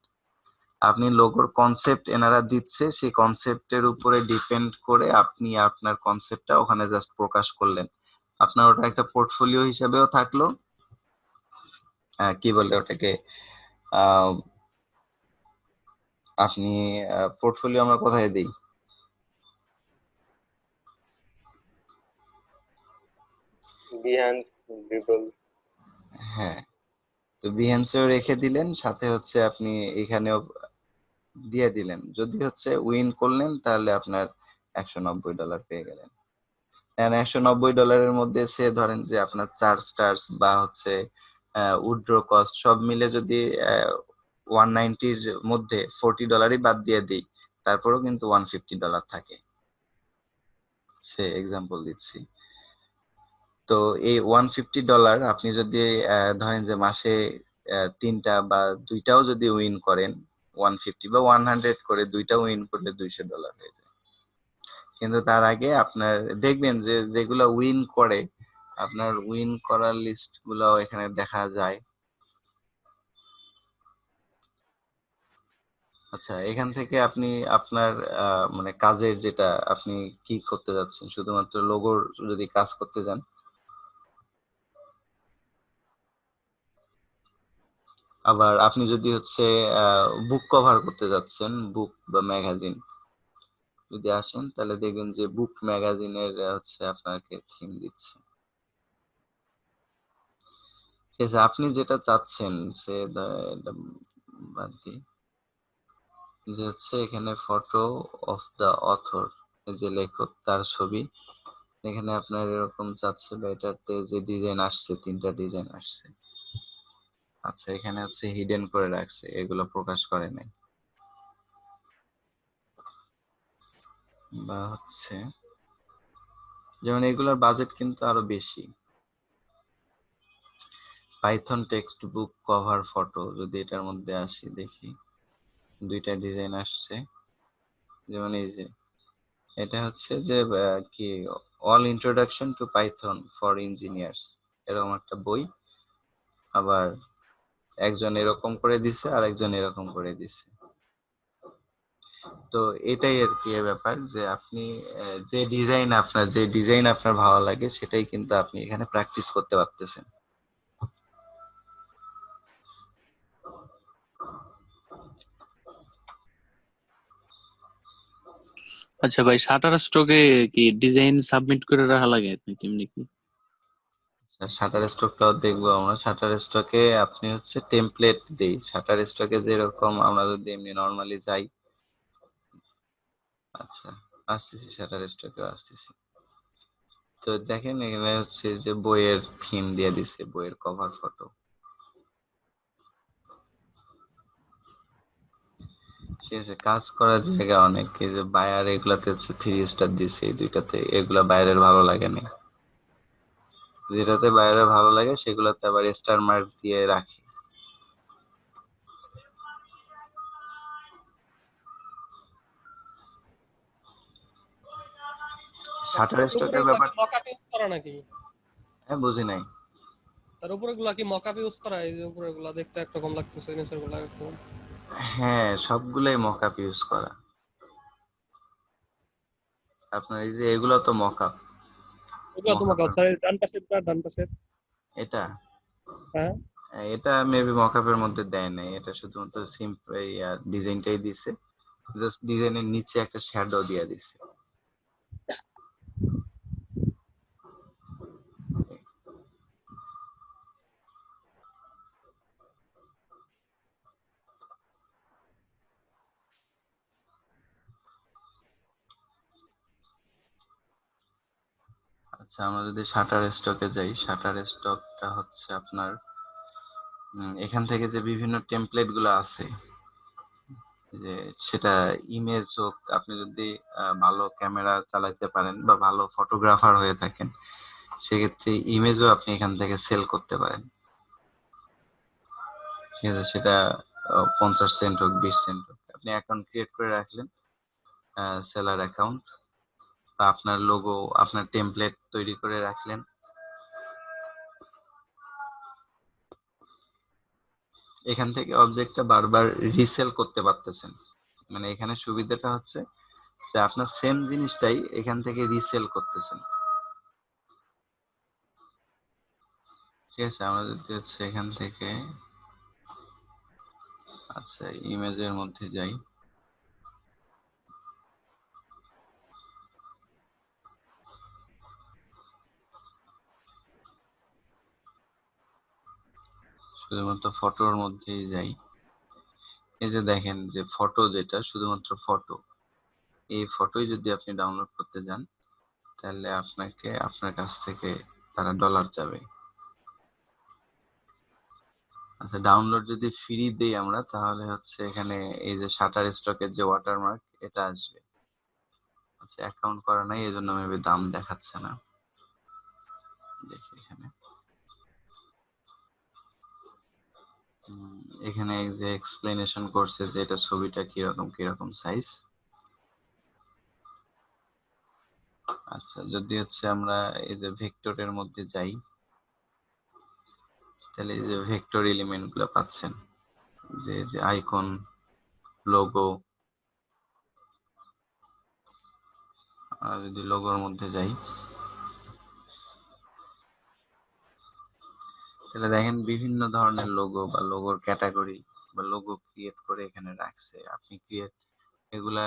আপনি লোগোর কনসেপ্ট এনারা দিচ্ছে, সেই কনসেপ্টের উপরে ডিপেন্ড করে আপনি আপনার কনসেপ্টটা ওখানে জাস্ট প্রকাশ করলেন, আপনার ওটা একটা পোর্টফোলিও হিসাবেও থাকলো। কি বলে ওটাকে, আপনি পোর্টফোলিও আমরা কোথায় দিই, বিহান্স, ড্রিবল। হ্যাঁ, তো বিহেন্সেও রেখে দিলেন, সাথে হচ্ছে আপনি এখানেও দিয়ে দিলেন। যদি হচ্ছে উইন করলেন তাহলে আপনার $190 পেয়ে গেলেন। $190 মধ্যে সে ধরেন যে আপনার চার্জ বা হচ্ছে উইথড্র কস্ট সব মিলে যদি 190-র মধ্যে $40 বাদ দিয়ে দিই, তারপরেও কিন্তু $150 থাকে, সে এক্সাম্পল দিচ্ছি। তো এই $150 আপনি যদি ধরেন যে মাসে 3টা বা 2টাও যদি উইন করেন, 150 বা 100 করে 2টা উইন করলে $200 হয়ে যায়। কিন্তু তার আগে আপনার দেখবেন যে যেগুলো উইন করে, আপনার উইন করার লিস্ট গুলো এখানে দেখা যায়। আচ্ছা, এখান থেকে আপনি আপনার মানে কাজের যেটা আপনি কি করতে যাচ্ছেন, শুধুমাত্র লোগোর যদি কাজ করতে যান, আবার আপনি যদি হচ্ছে বুক কভার করতে যাচ্ছেন, বুক বা ম্যাগাজিন যদি আসেন, তাহলে দেখবেন যে বুক ম্যাগাজিনের হচ্ছে আপনাকে থিম দিচ্ছে। ঠিক আছে, আপনি যেটা চাচ্ছেন সে এটা বাদ দিই, যে হচ্ছে এখানে ফটো অফ দা অথর, যে লেখক তার ছবি এখানে আপনার এরকম চাচ্ছে, বা এটাতে যে ডিজাইন আসছে, 3টা ডিজাইন আসছে। আচ্ছা, এখানে হচ্ছে হিডেন করে রাখছে, এগুলো প্রকাশ করে নাই। বা হচ্ছে যেমন এগুলোর বাজেট কিন্তু আরো বেশি। Python text book cover photo, যদি এটার মধ্যে আসি দেখি 2টা ডিজাইন আসছে। যেমন এই যে এটা হচ্ছে যে কি all introduction to Python for engineers, এরকম একটা বই। আবার একজন এরকম করে দিছে আর একজন এরকম করে দিছে। তো এটাই আর কি ব্যাপার, যে আপনি যে ডিজাইন আপনার ভালো লাগে সেটাই কিন্তু আপনি এখানে প্র্যাকটিস করতে পারতেছেন। আচ্ছা ভাই, শাটার স্টকে কি ডিজাইন সাবমিট করে রাখা লাগে নাকি এমনি কি? শাটার স্টকটাও দেখবো আমরা। শাটার স্টকে আপনি হচ্ছে টেমপ্লেট দেই, শাটার স্টকে যেরকম আমরা যদি এমনি নর্মালি যাই। আচ্ছা, আসতেছি, শাটার স্টকে আসতেছি। তো দেখেন এখানে হচ্ছে যে বইয়ের থিম দিয়ে দিছে, বইয়ের কভার ফটো। ঠিক আছে, কাজ করার জায়গা অনেক। এই যে বায়ার এগুলাতে হচ্ছে 3 স্টার দিছে, এই 2টাতে। এগুলা বাইরের ভালো লাগে না, যেটাতে বাইরে ভালো লাগে সেগুলোতে আবার স্টার মার্ক দিয়ে রাখি। শাটার তার উপরে স্টকের গুলা ব্যাপার, কি মকআপ ইউজ করা নাকি? হ্যাঁ বুঝি নাই। তার উপরে গুলা কি মকআপ ইউজ করা? এই যে উপরে গুলা দেখতে একরকম লাগতেছে, নিচের গুলা একরকম। হ্যাঁ, সবগুলাই মকআপ ইউজ করা। আপনার এই যে এগুলো তো মকআপ। এগুলা তো মকআপ মকআপের স্যার, ডান পাশের। এটা হ্যাঁ, এটা মেবি মকআপের মধ্যে দেয় নাই, এটা শুধুমাত্র সিম্পল ডিজাইনটাই দিছে। জাস্ট ডিজাইনের নিচে একটা শ্যাডো দিয়ে দিছে। আচ্ছা, আমরা যদি শাটার স্টকে যাই, শাটার স্টকটা হচ্ছে আপনার এখান থেকে যে বিভিন্ন টেমপ্লেট গুলো আছে, যে সেটা ইমেজ হোক, আপনি যদি ভালো ক্যামেরা চালাতে পারেন বা ভালো ফটোগ্রাফার হয়ে থাকেন, সেক্ষেত্রে ইমেজও আপনি এখান থেকে সেল করতে পারেন। ঠিক আছে, সেটা 50 সেন্ট হোক, 20 সেন্ট হোক, আপনি অ্যাকাউন্ট ক্রিয়েট করে রাখলেন, সেলার অ্যাকাউন্ট, বা আপনার লোগো, আপনার টেমপ্লেট তৈরি করে রাখলেন। এখান থেকে অবজেক্টটা বারবার রিসেল করতে পারতেছেন। মানে এখানে সুবিধাটা হচ্ছে যে আপনার সেম জিনিসটাই এখান থেকে রিসেল করতেছেন। ঠিক আছে, আমরা যদি হচ্ছে এখান থেকে আচ্ছা ইমেজের মধ্যে যাই, শুধুমাত্র ফটোর মধ্যেই যাই। এই যে দেখেন যে ফটো, যেটা শুধুমাত্র ফটো, এই ফটোই যদি আপনি ডাউনলোড করতে যান, তাহলে আপনাকে আপনার কাছ থেকে তারা ডলার চাবে। আচ্ছা, ডাউনলোড যদি ফ্রি দেই আমরা, তাহলে হচ্ছে এখানে এই যে শাটার স্টকের যে ওয়াটারমার্ক, এটা আসবে। আচ্ছা, অ্যাকাউন্ট করা নাই, এজন্য মেবি দাম দেখাচ্ছে না। দেখি এখানে এখানে এই যে এক্সপ্লেনেশন করছে যে এটা ছবিটা কিরকম কিরকম সাইজ। আচ্ছা, যদি হচ্ছে আমরা এই যে ভেক্টরের মধ্যে যাই, তাহলে এই যে ভেক্টর এলিমেন্ট গুলো পাচ্ছেন, যে যে আইকন, লোগো, যদি লোগোর মধ্যে যাই তাহলে দেখেন বিভিন্ন ধরনের লোগো বা লোগোর ক্যাটাগরি বা লোগো ক্রিয়েট করে এখানে রাখছে। আপনি ক্রিয়েট এগুলা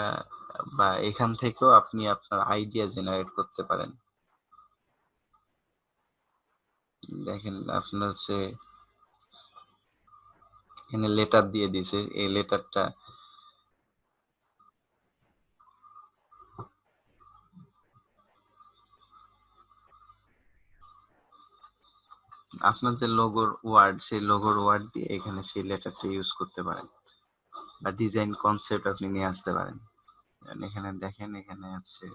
বা এখান থেকেও আপনি আপনার আইডিয়া জেনারেট করতে পারেন। দেখেন আপনার হচ্ছে এখানে লেটার দিয়ে দিছে, এই লেটারটা আপনার যে লোগোর ওয়ার্ড, সেই লোগোর ওয়ার্ড দিয়ে এখানে সেই লেটারটা ইউজ করতে পারেন বা ডিজাইন কনসেপ্ট আপনি নিয়ে আসতে পারেন। এখানে দেখেন এখানে হচ্ছে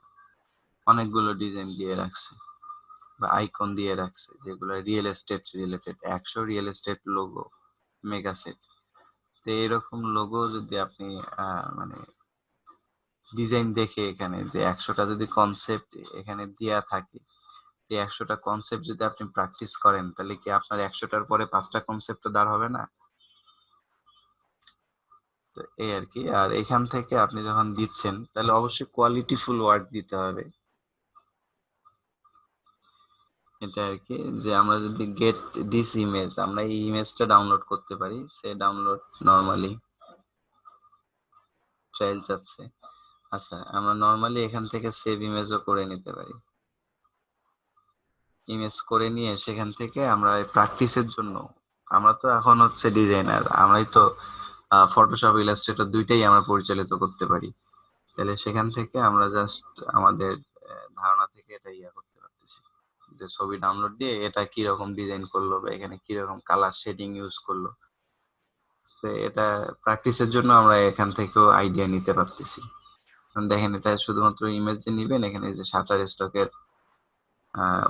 অনেকগুলো ডিজাইন দিয়ে রাখছে বা আইকন দিয়ে রাখছে যেগুলো real estate related, 100 real estate logo mega set. তো এরকম লোগো যদি আপনি মানে ডিজাইন দেখে এখানে যে 100টা যদি কনসেপ্ট এখানে দেয়া থাকে, এই 100টা কনসেপ্ট যদি আপনি প্র্যাকটিস করেন তাহলে কি আপনার 100টার পরে 5টা কনসেপ্ট দাঁড় হবে না? তো এই আর কি। আর এখান থেকে আপনি যখন দিচ্ছেন তাহলে অবশ্যই কোয়ালিটিফুল ওয়ার্ক দিতে হবে। এটা আর কি, যে আমরা যদি গেট দিস ইমেজ, আমরা এই ইমেজটা ডাউনলোড করতে পারি। সে ডাউনলোড নরমালি ট্রায়াল চাচ্ছে। আচ্ছা, আমরা নরমালি এখান থেকে সেভ ইমেজও করে নিতে পারি। ইমেজ করে নিয়ে সেখান থেকে আমরা প্র্যাকটিসের জন্য, আমরা তো এখন হচ্ছে ডিজাইনার, আমরাই তো ফটোশপ ইলাস্ট্রেটর দুইটাই আমরা পরিচালিত করতে পারি। তাহলে সেখান থেকে আমরা জাস্ট আমাদের ধারণা থেকে এটা করতে পারতেছি যে ছবি ডাউনলোড দিয়ে এটা কিরকম ডিজাইন করলো বা এখানে কিরকম কালার শেডিং ইউজ করলো। তো এটা প্র্যাকটিসের জন্য আমরা এখান থেকেও আইডিয়া নিতে পারতেছি। দেখেন এটা শুধুমাত্র ইমেজ যে নিবেন, এখানে যে শাটার স্টকের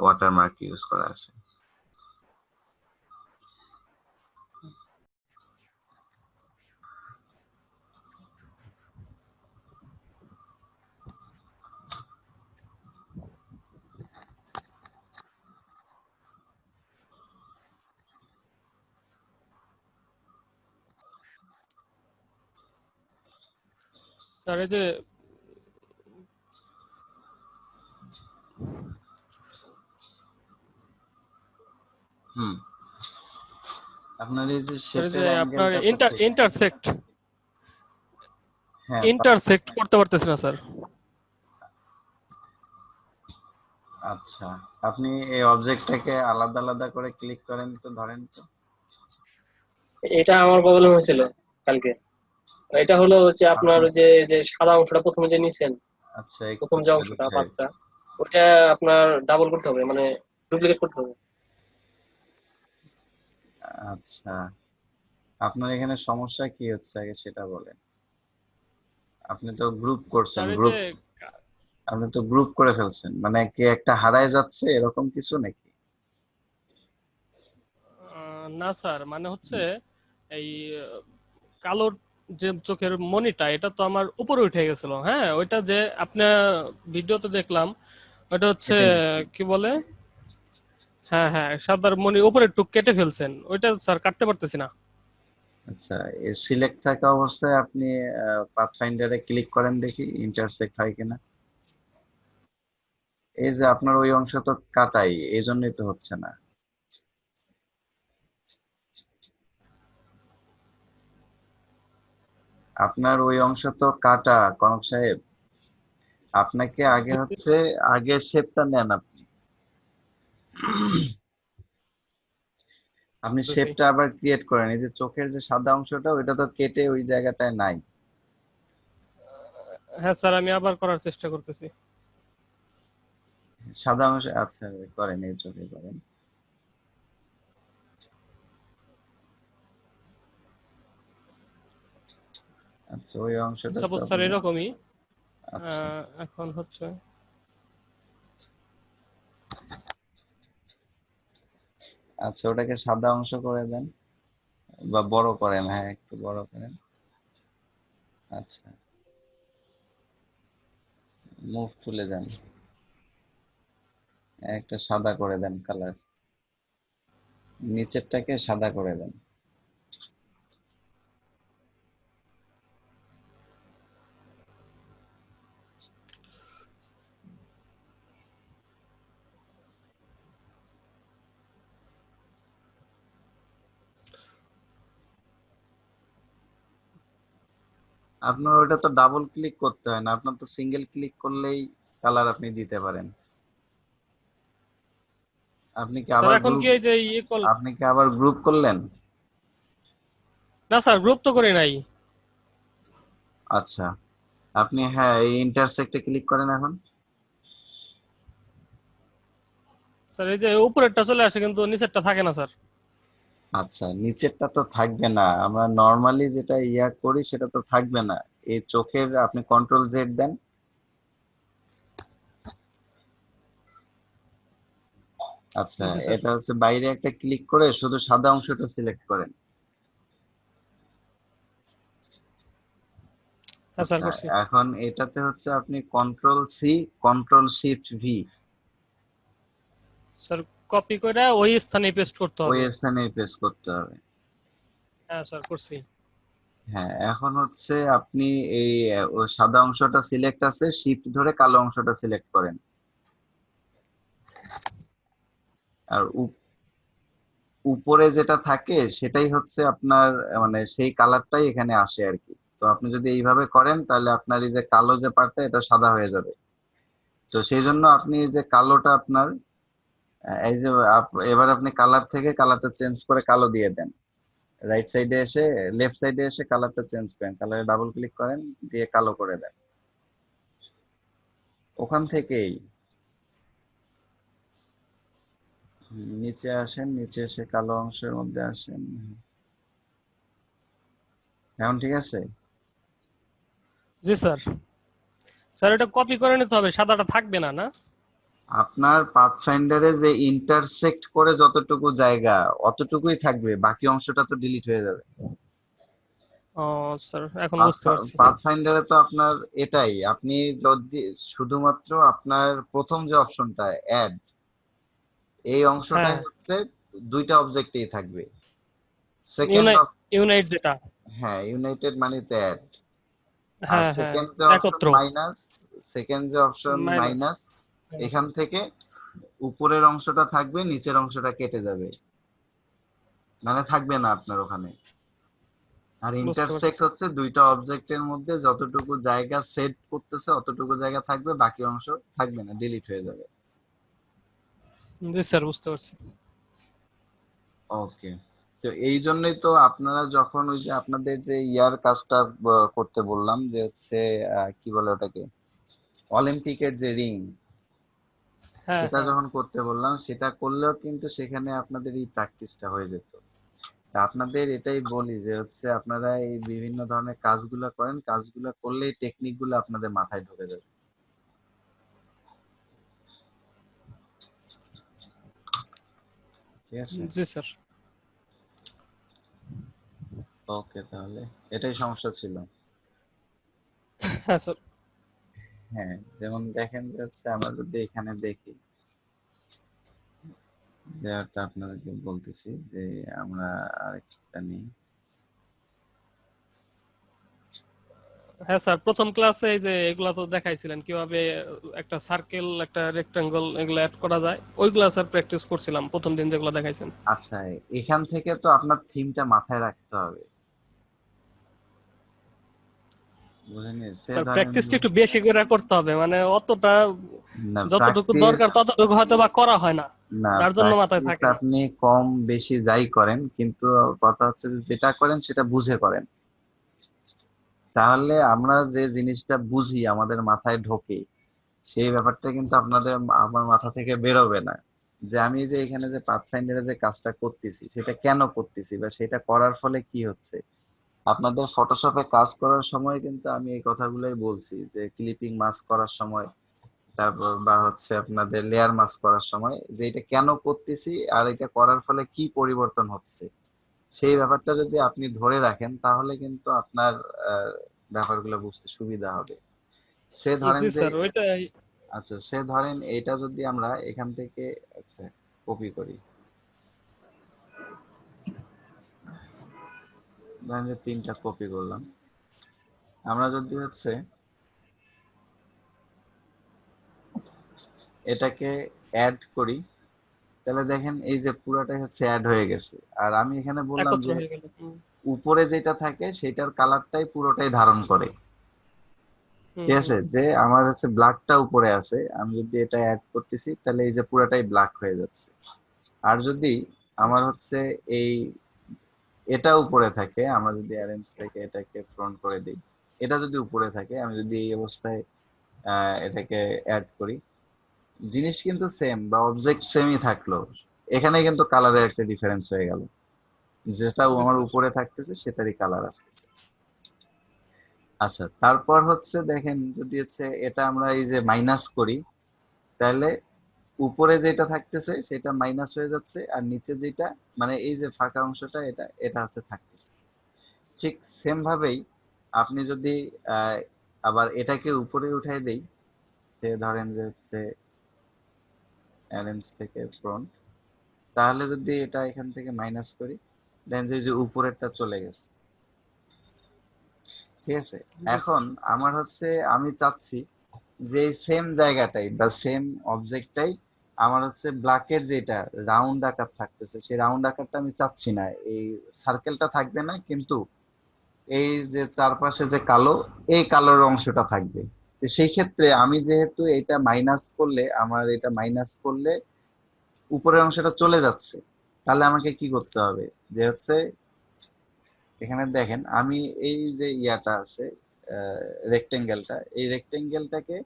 ওয়াটারমার্ক ইউজ করা আছে। স্যার এই যে হুম, আপনার এই যে স্যার এই শেপের যে আপনার অ্যাঙ্গেলটা তো ঠিক। ইন্টারসেক্ট হ্যাঁ, ইন্টারসেক্ট করতে পারতেছি না স্যার। আচ্ছা, আপনি এই অবজেক্টটাকে আলাদা আলাদা করে ক্লিক করেন তো, ধরেন তো। এটা আমার প্রবলেম হয়েছিল কালকে। এটা হলো হচ্ছে আপনার আপনি যে যে সাদা অংশটা প্রথমে যে নিছেন, আচ্ছা একটু প্রথম যে ছেড়ে অংশটা দিতে হয়। পাতটা, ওটা আপনার ডাবল করতে হবে, মানে ডুপ্লিকেট করতে হবে। আচ্ছা, আপনার এখানে সমস্যা কি হচ্ছে আগে সেটা বলেন। আপনি তো গ্রুপ করছেন, স্যার এই যে গ্রুপ, আপনি তো গ্রুপ করে ফেলছেন, মানে কি একটা হারায় যাচ্ছে এরকম কিছু নাকি? না স্যার, মানে হচ্ছে এই কালোর যে চোখের মনিটা, এটা তো আমার উপরে উঠে গেছিল। হ্যাঁ, ওইটা যে আপনার ভিডিওতে দেখলাম, ওটা হচ্ছে কেটে কি বলে, হ্যাঁ হ্যাঁ, সাদার মনি উপরে একটু কেটে ফেলছেন, ওইটা স্যার কাটতে পারতেছি না। আচ্ছা, এই সিলেক্ট থাকা অবস্থায় আপনি পাথ ফাইন্ডারে ক্লিক করেন, দেখি ইন্টারসেক্ট হয় কিনা। এই যে আপনার ওই অংশ তো কাটাই, এই জন্যই তো হচ্ছে না। আপনার ওই অংশ তো কাটা কনক সাহেব। আপনাকে আগে হচ্ছে আগে শেপটা নেন আপনি। আপনি বুঝতেছি। শেপটা আবার ক্রিয়েট করেন। এই যে চোখের যে সাদা অংশটা, ওইটা তো কেটে ওই জায়গাটায় নাই। হ্যাঁ স্যার, আমি আবার করার চেষ্টা করতেছি। সাদা অংশ, আচ্ছা করেন, এই চোখে করেন। আচ্ছা, ওই অংশটা তো সাপোজ স্যার আপনি, এরকমই। আচ্ছা এখন হচ্ছে আচ্ছা ওটাকে সাদা অংশ করে দেন বা বড় করেন, হ্যাঁ একটু বড় করেন। আচ্ছা, মুভ তুলে দেন, একটা সাদা করে দেন কালার, নিচেরটাকে সাদা করে দেন। আপনার ওটা তো ডাবল ক্লিক করতে হয় না, আপনার তো সিঙ্গেল ক্লিক করলেই কালার আপনি দিতে পারেন। আপনি কি স্যার আবার এখন গ্রুপ কি এই যে ইয়ে কল, আপনি কি আবার গ্রুপ করলেন? না স্যার গ্রুপ তো করি নাই আচ্ছা, আপনি হ্যাঁ এই ইন্টারসেক্টে ক্লিক করেন এখন। স্যার, এই যে উপরেরটা চলে আসে কিন্তু নিচেরটা থাকে না স্যার। আচ্ছা, নিচেরটা তো থাকবে না, আমরা নর্মালি যেটা ইয়া করি সেটা তো থাকবে না। এই চোখের আপনি কন্ট্রোল জেড দেন। আচ্ছা, জি স্যার। এটা হচ্ছে বাইরে একটা ক্লিক করে শুধু সাদা অংশটা সিলেক্ট করেন। হ্যাঁ স্যার আচ্ছা, করছি। এখন এটাতে হচ্ছে আপনি control C, control shift V, sir copy করে ওই স্থানে পেস্ট করতে ওই হবে। স্থানে প্রেস করতে হবে। হ্যাঁ স্যার করছি। হ্যাঁ, এখন হচ্ছে আপনি এই ওই সাদা অংশটা সিলেক্ট আছে, শিফট ধরে কালো অংশটা সিলেক্ট করেন। আর উপরে যেটা থাকে সেটাই হচ্ছে আপনার মানে সেই কালারটাই এখানে আসে আর কি। তো আপনি যদি এইভাবে করেন তাহলে আপনার এই যে কালো যে পার্টটা এটা সাদা হয়ে যাবে। তো সেই জন্য আপনি এই যে কালোটা আপনার এই যে এবার আপনি কালার থেকে কালারটা চেঞ্জ করে কালো দিয়ে দেন। রাইট সাইডে এসে লেফট সাইডে এসে কালারটা চেঞ্জ করেন, কালারে ডাবল ক্লিক করেন, দিয়ে কালো করে দেন ওখান থেকেই। নিচে আসেন, নিচে এসে কালো অংশের মধ্যে আসেন। এখন ঠিক আছে? জি স্যার। স্যার এটা কপি করে নিতে হবে, সাদাটা থাকবে না, না? আপনার পাথফাইন্ডারে যে ইন্টারসেক্ট করে যতটুকু জায়গা অতটুকুই থাকবে, বাকি অংশটা তো ডিলিট হয়ে যাবে। ও স্যার এখন বুঝতে পারছি। পাথফাইন্ডারে তো আপনার এটাই, আপনি যদি শুধুমাত্র আপনার প্রথম যে অপশনটা অ্যাড, এই অংশটাই হ্যাঁ, হচ্ছে দুইটা অবজেক্টেই থাকবে। সেকেন্ড, ইউনাইট যেটা। হ্যাঁ ইউনাইটেড মানে অ্যাড। আর হ্যাঁ হ্যাঁ, সেকেন্ড যে অপশন একত্র। মাইনাস, সেকেন্ড যে অপশন মাইনাস। মাইনাস, এখান থেকে উপরের অংশটা থাকবে, নিচের অংশটা কেটে যাবে, মানে থাকবে না আপনার ওখানে। আর বুঝতে পারছি। ইন্টারসেক্ট হচ্ছে দুইটা অবজেক্টের মধ্যে যতটুকু জায়গা সেট করতেছে অতটুকু জায়গা থাকবে, বাকি অংশ থাকবে না, ডিলিট হয়ে যাবে। জি স্যার বুঝতে পারছি। ওকে, তো এই জন্যই তো আপনারা যখন ওই যে আপনাদের যে ইয়ার কাজটা করতে বললাম যে হচ্ছে কি বলে ওটাকে, অলিম্পিকের যে রিং, হ্যাঁ সেটা হ্যাঁ। যখন করতে বললাম সেটা করলেও কিন্তু সেখানে আপনাদের এই প্র্যাকটিসটা হয়ে যেত। তা আপনাদের এটাই বলি যে হচ্ছে আপনারা এই বিভিন্ন ধরনের কাজগুলো করেন, কাজগুলো করলেই টেকনিক গুলো আপনাদের মাথায় ঢুকে যাবে। ঠিক আছে? জি স্যার। ওকে, তাহলে এটাই সমস্যা ছিল। হ্যাঁ স্যার। হ্যাঁ, যেমন দেখেন যে হচ্ছে আমরা যদি এখানে দেখি, যেটা আপনাদেরকে বলতেছি যে আমরা আরেকটা নিই। হ্যাঁ স্যার, প্রথম ক্লাসে এই যে এগুলা তো দেখাইছিলেন কিভাবে একটা সার্কেল, একটা রেক্টাঙ্গল এগুলো অ্যাড করা যায়, ওইগুলা স্যার প্র্যাকটিস করছিলাম প্রথম দিন যেগুলো দেখাইছেন। আচ্ছা, এখান থেকে তো আপনার থিমটা মাথায় রাখতে হবে, বুঝলেন? সে স্যার ধরেন প্র্যাকটিসটা একটু বেশি করে করতে হবে, মানে অতটা না যতটুকু প্র্যাকটিস, দরকার ততটুকু হয়তো বা করা হয় না, না যার জন্য মাথায় প্র্যাকটিস থাকে না। আপনি কম বেশি যাই করেন, কিন্তু কথা হচ্ছে যে যেটা করেন সেটা বুঝে করেন। তাহলে আমরা যে জিনিসটা বুঝি আমাদের মাথায় ঢোকে, সেই ব্যাপারটা কিন্তু আমার মাথা থেকে বেরোবে না। যে আমি যে এখানে যে পাথফাইন্ডারে যে কাজটা করতেছি সেটা কেন করতেছি বা সেটা করার ফলে কি হচ্ছে। আপনাদের ফটোশপে কাজ করার সময় কিন্তু আমি এই কথাগুলোই বলছি, যে ক্লিপিং মাস্ক করার সময়, তারপর বা হচ্ছে আপনাদের লেয়ার মাস্ক করার সময়, যে এটা কেন করতেছি আর এটা করার ফলে কি পরিবর্তন হচ্ছে, সেই ব্যাপারটা যদি আপনি ধরে রাখেন তাহলে কিন্তু আপনার আহ, ব্যাপারগুলো বুঝতে সুবিধা হবে। সে ধরেন জি যে স্যার ওইটাই। আচ্ছা, সে ধরেন এটা যদি আমরা এখান থেকে আচ্ছা কপি করি, ধরেন যে 3টা কপি করলাম, আমরা যদি হচ্ছে এটাকে অ্যাড করি, তাহলে দেখেন এই যে পুরাটাই হচ্ছে অ্যাড হয়ে গেছে। আর আমি এখানে বললাম একত্র যে হয়ে গেল। উপরে যেটা থাকে সেটার কালারটাই পুরোটাই ধারণ করে। হুম, ঠিক হুম। আছে, যে আমার হচ্ছে ব্ল্যাকটা উপরে আছে, আমি যদি এটা অ্যাড করতেছি তাহলে এই যে পুরোটাই ব্ল্যাক হয়ে যাচ্ছে। আর যদি আমার হচ্ছে এই এটা উপরে থাকে, আমরা যদি অ্যারেঞ্জ থেকে এটাকে ফ্রন্ট করে দিই, এটা যদি উপরে থাকে, আমি যদি এই অবস্থায় এটাকে অ্যাড করি, জিনিস কিন্তু সেম বা অবজেক্ট সেমই থাকলো, এখানে কিন্তু কালারের একটা ডিফারেন্স হয়ে গেল, যেটা জি আমার স্যার। উপরে থাকতেছে সেটারই কালার আসতেছে। আচ্ছা, তারপর হচ্ছে দেখেন যদি হচ্ছে এটা আমরা এই যে মাইনাস করি, তাহলে উপরে যেটা থাকতেছে সেটা মাইনাস হয়ে যাচ্ছে, আর নিচে যেটা মানে এই যে ফাঁকা অংশটা এটা এটা হচ্ছে থাকতেছে। ঠিক সেম ভাবেই আপনি যদি আহ, আবার এটাকে উপরে উঠাই দেই, সে ধরেন যে হচ্ছে অ্যারেঞ্জ থেকে ফ্রন্ট, তাহলে যদি এটা এখান থেকে মাইনাস করি, দেন যে উপরেরটা চলে গেছে। ঠিক আছে, জি স্যার। এখন আমার হচ্ছে আমি চাচ্ছি যে সেম জায়গাটাই বা সেম অবজেক্টটাই আমার হচ্ছে ব্ল্যাকের যেটা রাউন্ড আকার থাকতেছে, সেই রাউন্ড আকারটা আমি চাচ্ছি না, এই সার্কেলটা থাকবে না, কিন্তু এই যে চারপাশে যে কালো, এই কালোর অংশটা থাকবে। তো সেই ক্ষেত্রে আমি যেহেতু এটা মাইনাস করলে, আমার এটা মাইনাস করলে উপরের অংশটা চলে যাচ্ছে, তাহলে আমাকে কি করতে হবে, যে হচ্ছে এখানে দেখেন আমি এই যে ইয়াটা আছে রেক্টেঙ্গেলটা, এই রেক্টেঙ্গেলটাকে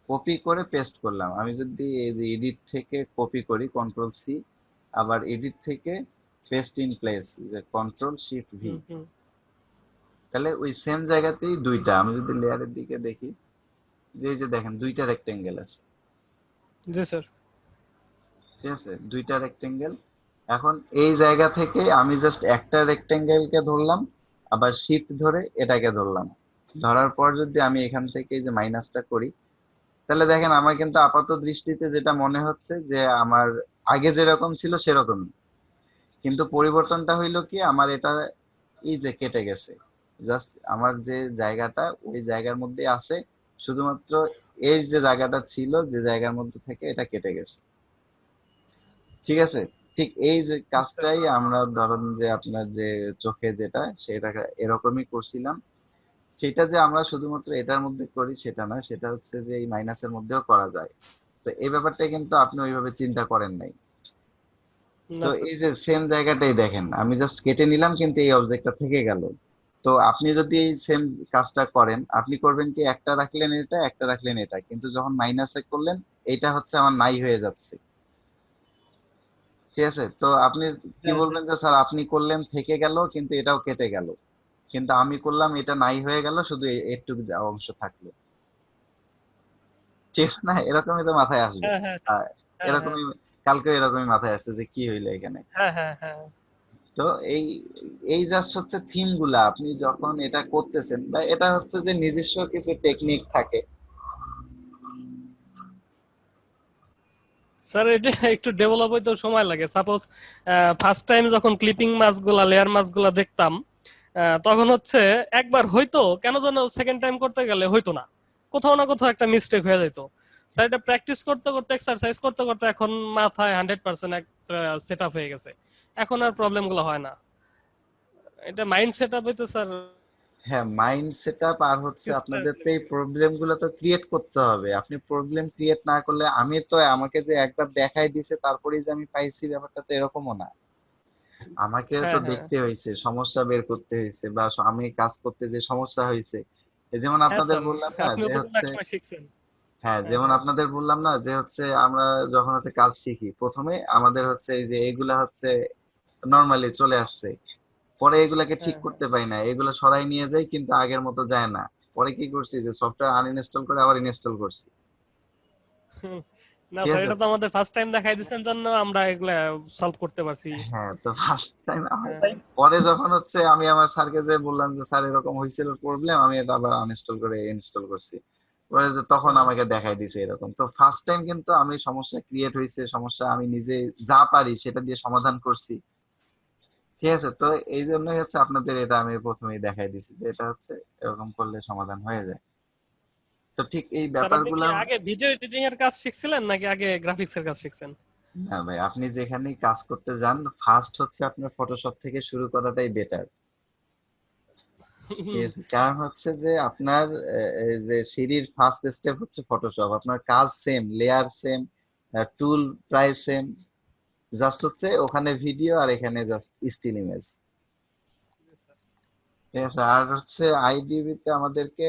কপি করে পেস্ট করলাম। আমি যদি এই যে এডিট থেকে কপি করি কন্ট্রোল সি, আবার এডিট থেকে পেস্ট ইন প্লেস যে কন্ট্রোল শিফট ভি, হুম, হুম। তাহলে ওই সেম জায়গাতেই দুইটা, আমি যদি লেয়ারের দিকে দেখি, যে এই যে দেখেন দুইটা রেক্টেঙ্গেল আছে। জি স্যার। ঠিক আছে, দুইটা রেক্টেঙ্গেল। এখন এই জায়গা থেকে আমি জাস্ট একটা রেক্টেঙ্গেলকে ধরলাম, আবার শিফট ধরে এটাকে ধরলাম, ধরার পর যদি আমি এখান থেকে এই যে মাইনাসটা করি, তাহলে দেখেন আমার কিন্তু আপাত দৃষ্টিতে যেটা মনে হচ্ছে যে আমার আগে যেরকম ছিল সেরকমই, কিন্তু পরিবর্তনটা হইলো কি আমার এটা এই যে কেটে গেছে, জাস্ট আমার যে জায়গাটা ওই জায়গার মধ্যে আছে, শুধুমাত্র এই যে জায়গাটা ছিল যে জায়গার মধ্যে থেকে এটা কেটে গেছে। ঠিক আছে, ঠিক এই যে আচ্ছা। কাজটাই আমরা ধরেন যে আপনার যে চোখে যেটা সেটা এরকমই করছিলাম, সেটা যে আমরা শুধুমাত্র এটার মধ্যে করি সেটা না, সেটা হচ্ছে যে এই মাইনাসের মধ্যেও করা যায়। তো এই ব্যাপারটা কিন্তু আপনি ওইভাবে চিন্তা করেন নাই। তো না স্যার। এই যে সেম জায়গাটাই দেখেন আমি জাস্ট কেটে নিলাম, কিন্তু এই অবজেক্টটা থেকে গেল। তো আপনি যদি এই সেম কাজটা করেন, আপনি করবেন কি একটা রাখলেন এটা, একটা রাখলেন এটা, কিন্তু যখন মাইনাসে করলেন এইটা হচ্ছে আমার নাই হয়ে যাচ্ছে। ঠিক আছে, তো আপনি কি হ্যাঁ, বলবেন যে স্যার আপনি করলেন থেকে গেল কিন্তু এটাও কেটে গেল, কিন্তু আমি করলাম এটা নাই হয়ে গেল, শুধু একটু অংশ থাকলো। ঠিক আছে না, এরকমই তো মাথায় আসবে। হ্যাঁ, হ্যাঁ, আহ, হ্যাঁ, হ্যাঁ, এরকমই কালকে এরকমই মাথায় আসছে যে কি হইলো এখানে। হ্যাঁ, হ্যাঁ, হ্যাঁ। তো এই এই জাস্ট হচ্ছে থিম গুলা আপনি যখন এটা করতেছেন, বা এটা হচ্ছে যে নিজস্ব কিছু টেকনিক থাকে। স্যার এটা একটু ডেভেলপ হইতে সময় লাগে। সাপোজ ফার্স্ট টাইম যখন ক্লিপিং মাছগুলা লেয়ার মাছগুলা দেখতাম, তখন হচ্ছে একবার হয়তো কেন যেন সেকেন্ড টাইম করতে গেলে হইতো না, কোথাও না কোথাও একটা মিস্টেক হয়ে যেত। স্যার এটা প্র্যাকটিস করতে করতে এক্সারসাইজ করতে করতে এখন মাথায় 100% একটা সেট আপ হয়ে গেছে। এখন আর প্রবলেম গুলো হয় না। এটা মাইন্ড সেট আপ হইতে স্যার হ্যাঁ, মাইন্ড সেট আপ, আর হচ্ছে কিছুটা আপনাদের তো এই প্রবলেম গুলো তো ক্রিয়েট করতে হবে। আপনি প্রবলেম ক্রিয়েট না করলে, আমি তো আমাকে যে একবার দেখাই দিছে তারপরেই যে আমি পাইছি, ব্যাপারটা তো এরকমও না। আমাকে তো হ্যাঁ, হ্যাঁ, দেখতে হয়েছে, সমস্যা বের করতে হয়েছে, বা আমি কাজ করতে যে সমস্যা হয়েছে, এই যেমন হ্যাঁ আপনাদের স্যার। বললাম না আপনিও যে তো কোনো হচ্ছে, এক সময় শিখছেন। হ্যাঁ হ্যাঁ, যেমন হ্যাঁ, আপনাদের বললাম না যে হচ্ছে আমরা যখন হচ্ছে কাজ শিখি প্রথমে আমাদের হচ্ছে এই যে এগুলা হচ্ছে নর্মালি চলে আসছে, পরে এগুলাকে ঠিক হ্যাঁ, হ্যাঁ। করতে পারি না, এগুলো সরাই নিয়ে যাই কিন্তু আগের মতো যায় না। পরে কি করছি, যে সফটওয়্যার আনইনস্টল করে আবার ইনস্টল করছি। হুম, না ঠিক স্যার আছে, এটা তো আমাদের ফার্স্ট টাইম দেখাই দিচ্ছেন জন্য আমরা এগুলা সলভ করতে পারছি। হ্যাঁ তো ফার্স্ট টাইম হ্যাঁ, পরে যখন হচ্ছে আমি আমার স্যারকে যে বললাম যে স্যার এরকম হয়েছিল প্রবলেম, আমি এটা আবার আনইনস্টল করে ইনস্টল করছি, পরে যে তখন হ্যাঁ, আমাকে দেখাই দিছে এরকম। তো ফার্স্ট টাইম কিন্তু আমি সমস্যা ক্রিয়েট হয়েছে, সমস্যা আমি নিজে যা পারি সেটা দিয়ে সমাধান করছি। ঠিক আছে, তো এই জন্যই হচ্ছে আপনাদের এটা আমি প্রথমেই দেখাই দিছি যে এটা হচ্ছে এরকম করলে সমাধান হয়ে যায়। তো ঠিক এই স্যার আপনি কি ব্যাপারগুলা, আগে ভিডিও এডিটিং এর কাজ শিখছিলেন নাকি আগে গ্রাফিক্স এর কাজ শিখছেন? না ভাই, আপনি যেখানেই কাজ করতে যান ফার্স্ট হচ্ছে আপনার ফটোশপ থেকে শুরু করাটাই বেটার। ঠিক আছে, কারণ হচ্ছে যে আপনার এই যে সিঁড়ির ফার্স্ট স্টেপ হচ্ছে ফটোশপ, আপনার কাজ সেম, লেয়ার সেম, টুল প্রায় সেম, জাস্ট হচ্ছে ওখানে ভিডিও আর এখানে জাস্ট স্টিল ইমেজ। ঠিক আছে, আর হচ্ছে আইডিবি তে আমাদেরকে